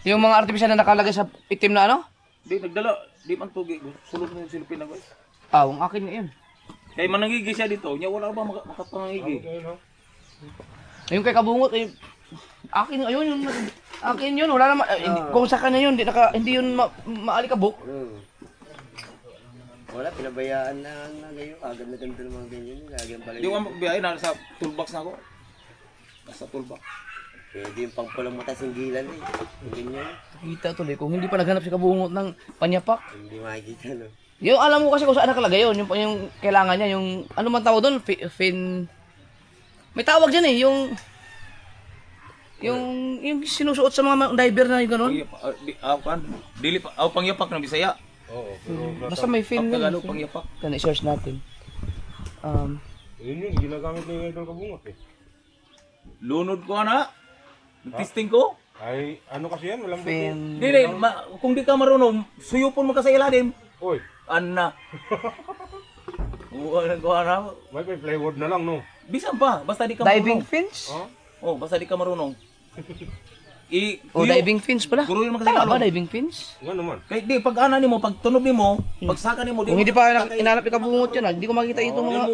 Yung mga artificial na nakalagay sa itim na ano? Di nagdala, di man tugi, sulod na yung silipin na guys. Ah, ang akin nga yun. Kaya manangigi siya dito, niya wala ba makapangigi? Yung kay Kabungot, akin nga yun. Akin yun, wala naman. Kung sa kanya yun, hindi yun maalikabok. Wala, pinabayaan na ngayon. Agad na ganito ng mga ganyan. Lagyan pala Di ko magbiyay na sa toolbox na ako. Nasa toolbox. Pwede yung pangpulang mata singgilan eh. Ganyan. Kita tuloy, kung hindi pa naghanap si Kabungot ng panyapak. Hindi makikita, no? Yung alam mo kasi kung saan nakalagay yun, yung kailangan niya, yung ano man tawag doon, fin... May tawag dyan eh, yung sinusuot sa mga diver na yung gano'n. Dili pa, pangyapak ng Bisaya. Oo. Basta may fin yun. Tagalog pangyapak. Kaya i-search natin. Yun yun, ginagamit ni Idol Kabungot eh. Lunod ko na. Testing ko. Ay, ano kasi yan? Walang buko. Fin... Dili, kung di ka marunong, suyupon mo ka sa ilalim. Uy, Anna. Wala ko na. may plywood na lang no. Bisan pa, basta di ka Diving marunong. fins? Oh? Oh, basta di ka marunong. O, diving fins pala. Guruin mo kasi Tama ba, ano? diving fins? Nga naman. Kaya di, pag ano mo, pag tunog mo, pag saka mo, Kung hindi pa inanap ikabungot yan, hindi ko makita itong mga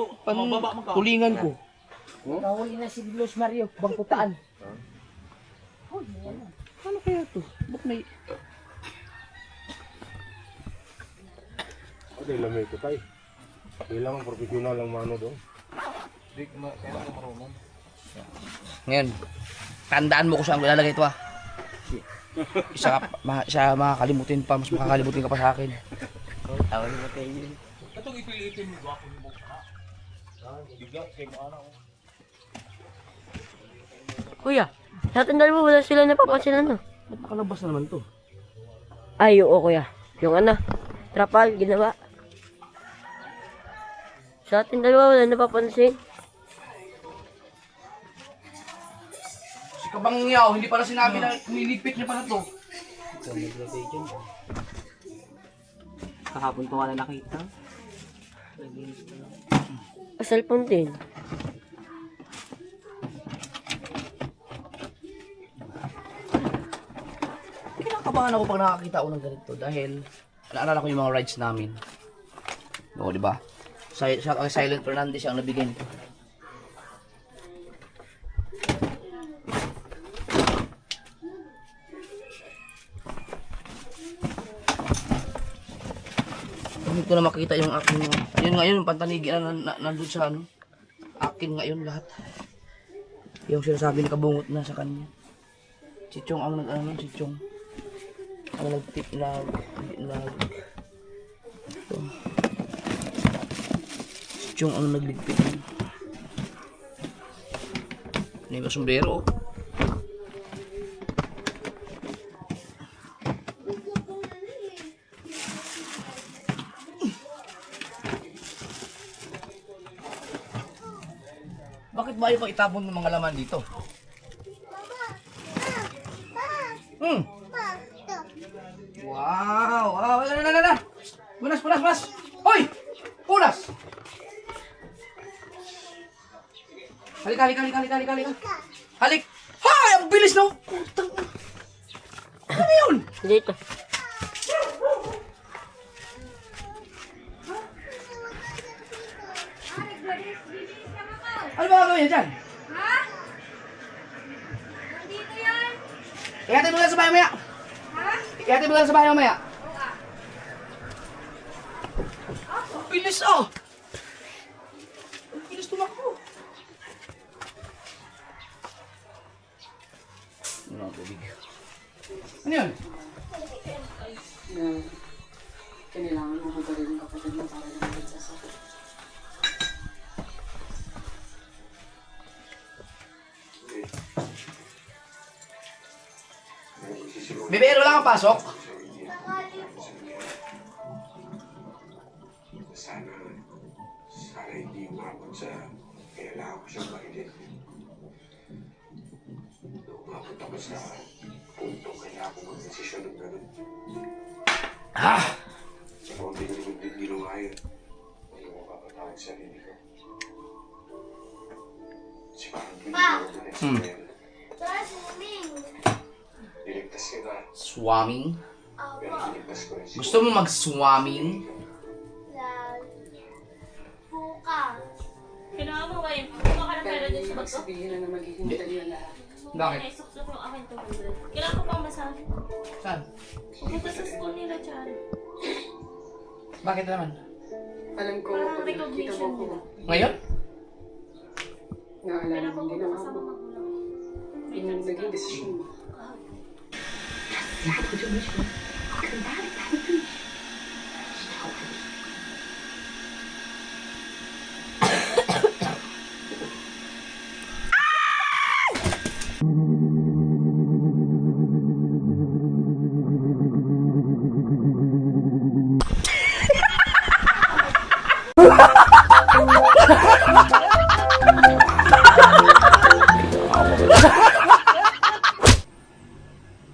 tulingan ko. Nakahuli na si Los Mario, bangkutaan. Ano kaya to? Ba't may... Ano yung lamay ko tayo? Kailangan professional ang mano doon. Ngayon, tandaan mo kung saan ko ilalagay ito ah. Isa makakalimutin pa, mas makakalimutin ka pa sa akin. Kuya, sa tandal mo wala sila napapansin ano. Ba't nakalabas na naman to? Ay, oo kuya. Yung ano, trapal, ginawa. Sa ating dalawa wala napapansin. Si Kabang Yaw, hindi pala sinabi na nilipit niya pala to. Kahapon ko nga na nakita. Cellphone din. Kinakabahan ako pag nakakita ako ng ganito dahil naalala ko yung mga rides namin. Oo, di ba? Silent Fernandez ang nabigay nito. Hindi ko na makita yung aking... Yun nga yun, yung pantanigi na nandun sa ano. Akin ngayon lahat. Yung sinasabi ni Kabungot na sa kanya. Si Chong ang nag-ano, si Chong. Ang nag-tip na... Ito. Si Chong ang nagligpit. Ano yung sombrero? Bakit ba ayaw pang itapon ng mga laman dito? Wow! Wow! Na! Punas! Hoy! Punas! Halika! Halik! Hay! Ang bilis no! Putang! Ano yun? Dito. Ano ba gagawin yan dyan? Ha? Nandito yan? Ihatid mo lang sa bahay mamaya! Ha? Ihatid mo lang sa bahay mamaya! Ang bilis oh! Ang bilis tumakbo! Ano ang tubig? Ano yun? Kailangan mo magaling ng kapatid mo para naman sa sakit. Bebero lang ang pasok? Sana hindi umabot sa kailangan ko siyang makinig. Umabot ako sa punto kaya ako mag-desisyon ng ganun. Kung hindi ko naman din ginawa yun, hindi ko mapapatawag sa sarili ko. Si parang binigyan ko na eksperyel. Niligtas kita, Swimming? pero niligtas ko rin si Gusto mo mag-swimming? Kailangan mo ba yun? Kung ka na pera dun sa bato? Sabihin na magiging dali na lahat. Bakit? Ay, suksok yung akin 200. Kailangan ko pang masahe. Saan? Pupunta sa school nila, Chan. Bakit naman? Alam ko, Parang pag nakikita recognition mo nila. ako, Ngayon? naalala Kailangan mo ko din pang ako. kasama magulang. Yung naging desisyon mo.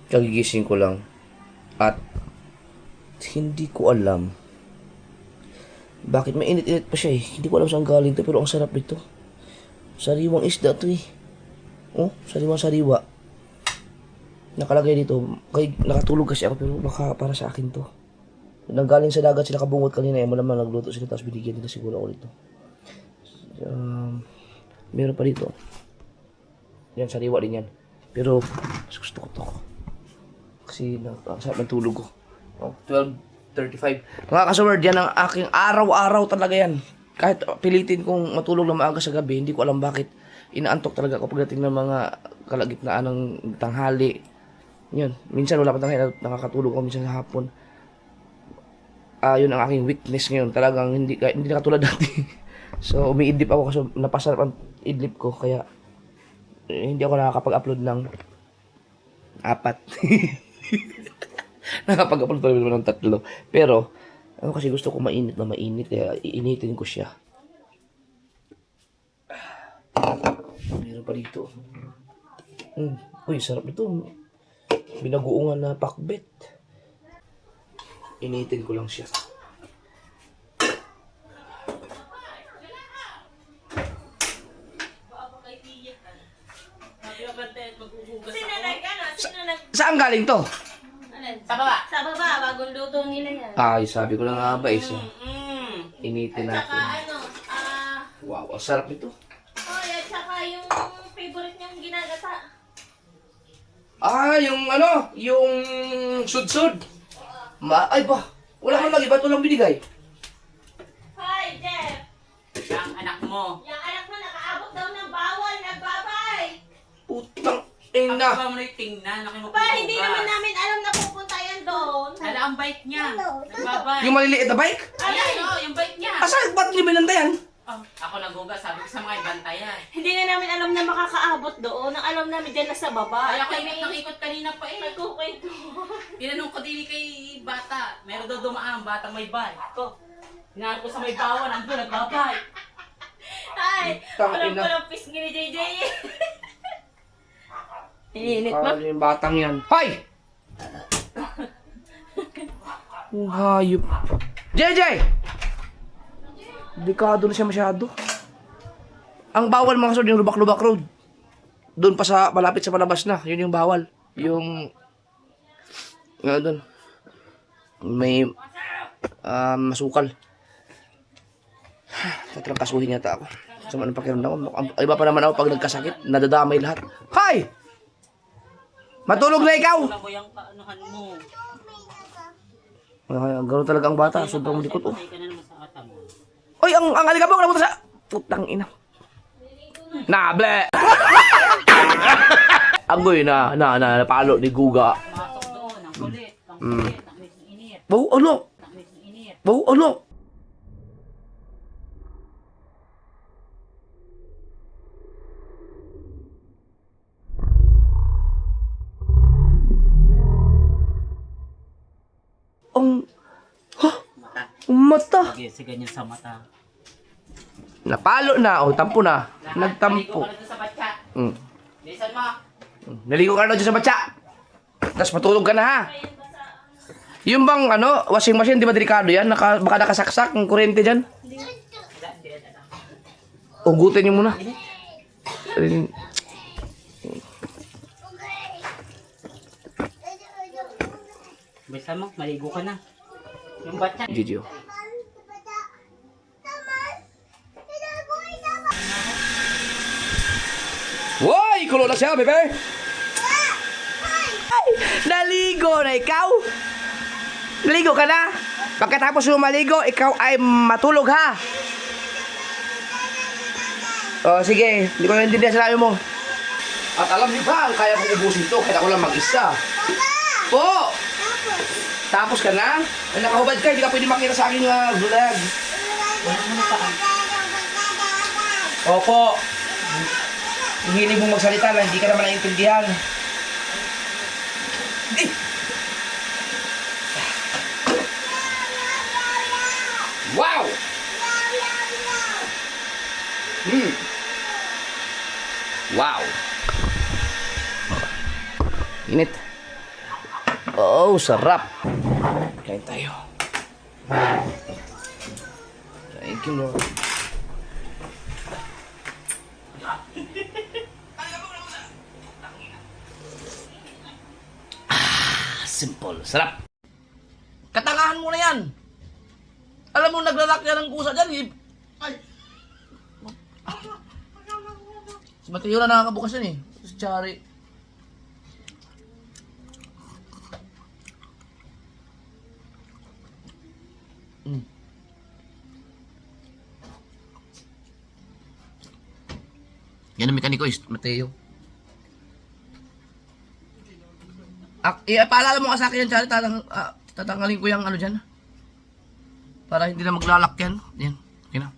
Kagigising ko lang at hindi ko alam bakit mainit-init pa siya eh. Hindi ko alam saan galing to pero ang sarap nito. Sariwang isda to eh. Oh, sariwa. nakalagay dito. Nakatulog kasi ako pero baka para sa akin to. Nanggaling sa dagat sila kabungot kanina. Malamang nagluto sila tapos binigyan nila siguro ako dito. Meron pa dito. Yan, sariwa din yan. Pero mas gusto ko to. Kasi ang sarap ng tulog ko. 12:35. Mga kasaward, yan ang aking araw-araw talaga yan. Kahit pilitin kong matulog na maaga sa gabi, hindi ko alam bakit. Inaantok talaga ako pagdating ng mga kalagitnaan ng tanghali. Yun. Minsan wala pa tanghali, nakakatulog ako minsan sa hapon. Yun ang aking weakness ngayon. Talagang hindi na katulad dati. So, umiidlip ako kasi napasarap ang idlip ko. Kaya, hindi ako nakakapag-upload ng 4. Nakapag-upload pa naman ng 3. Pero, ako kasi gusto ko mainit na mainit. Kaya, iinitin ko siya. Meron pa dito. Uy, sarap nito. Binaguungan na pakbet. Initin ko lang siya. Saan galing to? Sa baba. Sa baba, bagong luto nila yan. Ay, sabi ko na nga ba isa. Initin At saka natin. Wow, ang sarap nito. oh, at saka yung favorite niyang ginagata. Yung yung sudsud. Ay ba, wala kang lagi, ba't walang binigay? Hi, Jeff! Ang anak mo. Yung anak mo nakaabot daw ng bawal, nagbabay! Putang Ang ina. baba mo na yung tingnan. Pa, hindi naman namin alam na pupunta yan doon. Hala, ang bike niya. Nagbabay. Yung maliliit na bike? Ayan, yung bike niya. Asa, ba't hindi binantayan? Oh, ako nagugas, sabi ko sa mga ibantayan. Hindi na namin alam na makakaabot doon. Ang alam namin dyan na sa baba. Ay, ako nakikot kanina pa eh. Nagkukwento. Tinanong ko din kay bata. Meron daw dumaan, batang may bike. Ko. Hinarap ko sa may bawan, andun, nagbabay. Ay, Tangina. walang pisngi ni JJ. Iniinit ba? Yung batang yan. Hoy! Ang hayop. JJ! Delikado na siya masyado. Ang bawal mga kasod, yung lubak-lubak road. Doon pa sa, malapit sa palabas na. Yun yung bawal. Yung, doon. May, masukal. Tatrang kasuhin yata ako. Sama ng pakiramdam ako. Iba pa naman ako pag nagkasakit. Nadadamay lahat. Hay! Matulog na ikaw! Alam mo yung kaanuhan mo. Gano'n talaga ang bata. Sobrang likot. Oh. Patay ka na naman sa ata mo. Oy, ang alikabok napunta sa... Putang ina. Nable! Agoy na napalo ni Guga. Masok doon, ang kulit, taklis ng init. Bau, ano? Taklis ng init. Bau, ano? Ang mata. Sige, ganyan sa mata. Napalo na. Tampo na. Nagtampo. Naligo ka na doon sa batya. Bilisan mo. Naligo ka na dyan sa batya. Tapos matulog ka na ha. Yung bang washing machine, di ba delikado yan? Baka nakasaksak ang kuryente dyan. Ugutin nyo muna. Bilisan mo, maligo ka na. Yung batya. Gigi. Woy! Kulo na siya, bebe! Ay! Naligo na ikaw! Naligo ka na? Pagkatapos mo maligo, ikaw ay matulog ha! Oh, sige. Hindi ko naintindihan sa layo mo. At alam niyo ba, kaya kong ubusin to, kaya ako lang mag-isa. Po! Tapos ka na? Ay, nakahubad ka, hindi ka pwede makita sa aking vlog. Opo. Ang hilig mong magsalita na hindi ka naman naiintindihan. Eh! Wow! Wow! Init. Oh, sarap. Kain tayo. Thank you, Lord. Simple. Sarap. Katangahan mo na yan. Alam mo, naglalak yan ng kusa dyan. Ay. Si Mateo na nakakabukas yan eh. Si Chari. Yan ang mekaniko is Mateo. Paalala mo ka sa akin yan, Chari. Tatanggalin ko yung ano dyan. Para hindi na maglalak yan. Yan. Okay na.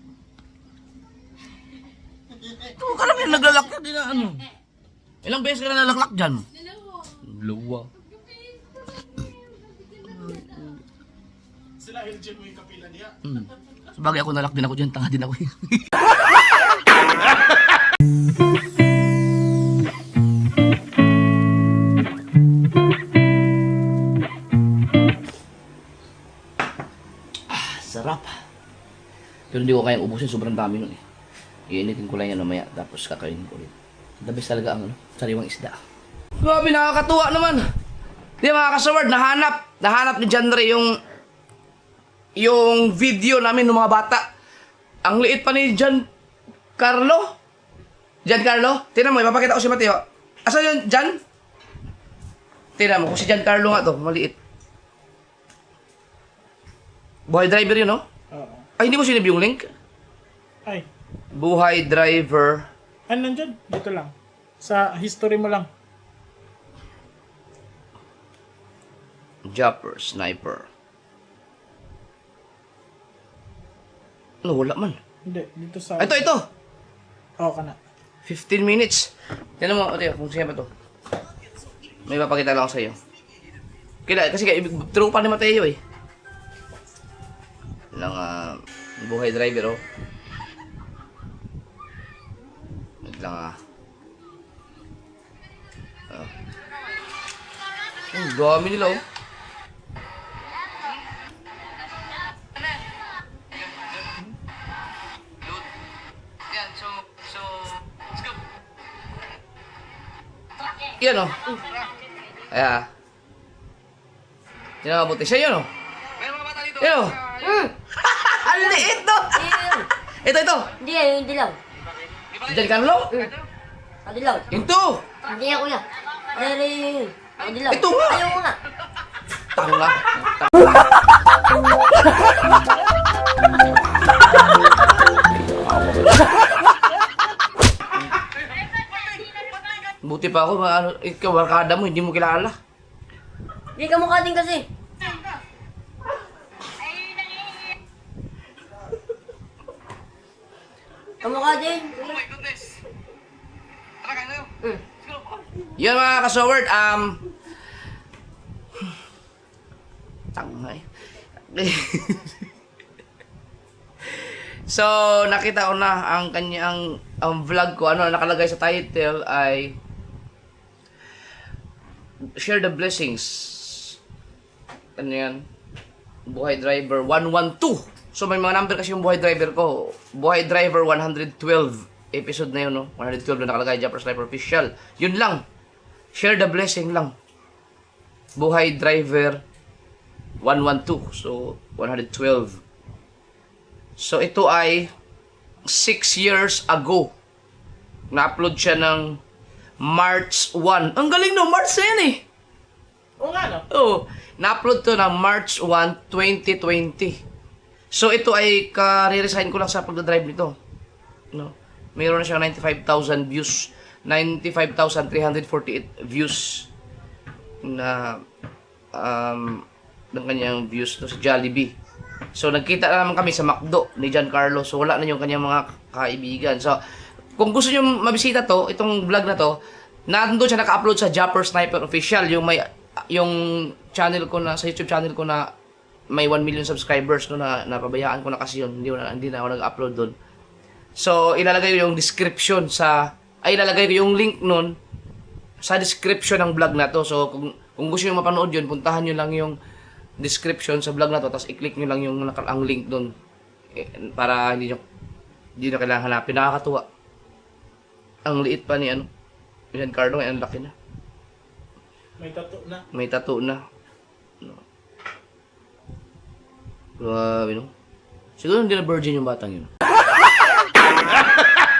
Ito, ka lang yan naglalak yan. Hindi na ano. Ilang beses ka na nalaklak dyan? Dalawa. Sila LG mo yung kapila niya. Sabagay ako nalak din ako dyan. Tanga din ako. Sarap. Pero hindi ko kayang ubusin. Sobrang dami nun eh. Iinitin ko lang yan mamaya. Tapos kakainin ko ulit. The best talaga ang sariwang isda. Grabe, nakakatuwa naman. Di mga kasaward, nahanap ni Jandre yung video namin ng mga bata. Ang liit pa ni Giancarlo. Tingnan mo, ipapakita ko si Mateo. Asan yun, Jan? Tingnan mo, kung si Giancarlo nga to, maliit. Buhay driver yun, no? Oo. Ay, hindi mo sinib yung link? Ay, Buhay driver. ano nandyan? Dito lang. Sa history mo lang. Jumper, sniper. Ano, wala man. Hindi, dito sa... Ito! Oo, ka na. 15 minutes. Tignan mo, Mateo, kung siya ba to. May papakita lang ako sa iyo. Kasi true pa ni Mateo eh. Lang buhay driver oh. Wait lang dami nila oh. Yan oh. Ayan. Yan ang mabuti. Siya yun oh. Yan oh. Ang liit no. Ito. Hindi, yung dilaw. Giancarlo? Ang dilaw. Ito. Hindi ako yan. Ay, ang dilaw. Ito nga. Ayaw ko nga. Tanga. Buti pa ako, ikaw, barkada mo, hindi mo kilala. Hindi ka mukha din kasi. Kamukha din. Yan mga kasoward, tanga eh. So, nakita ko na ang kanyang vlog ko. Ano nakalagay sa title ay Share the Blessings. Ano yan? Buhay Driver 112. So, may mga number kasi yung Buhay Driver ko. Buhay Driver 112. Episode na yun, no? 112 na nakalagay, Jumper Sniper Official. Yun lang. Share the blessing lang. Buhay Driver 112. So, 112. So, ito ay 6 years ago. Na-upload siya ng March 1. Ang galing no, March na yan eh. Oo nga, no? Oo. Na-upload to ng March 1, 2020. So, ito ay ka-re-resign ko lang sa pagdadrive nito. No? Mayroon na siya 95,000 views. 95,348 views na ng kanyang views to sa Jollibee. So, nagkita na naman kami sa McDo ni Giancarlo. So, wala na yung kanyang mga kaibigan. So, kung gusto nyo mabisita to, itong vlog na to, nandun siya naka-upload sa Jumper Sniper Official, yung channel ko na, sa YouTube channel ko na may 1 million subscribers no, na napabayaan ko na kasi yun, hindi na ako nag-upload doon. So, ilalagay ko yung description ilalagay ko yung link nun sa description ng vlog na to. So, kung gusto nyo mapanood yun, puntahan nyo lang yung description sa vlog na to, tapos i-click nyo lang yung ang link doon para hindi nyo kailangan hanapin. Nakakatuwa. Ang liit pa ni Giancarlo, ang laki na. May tattoo na. May tattoo na. Grabe, no? Siguro hindi na virgin yung batang yun.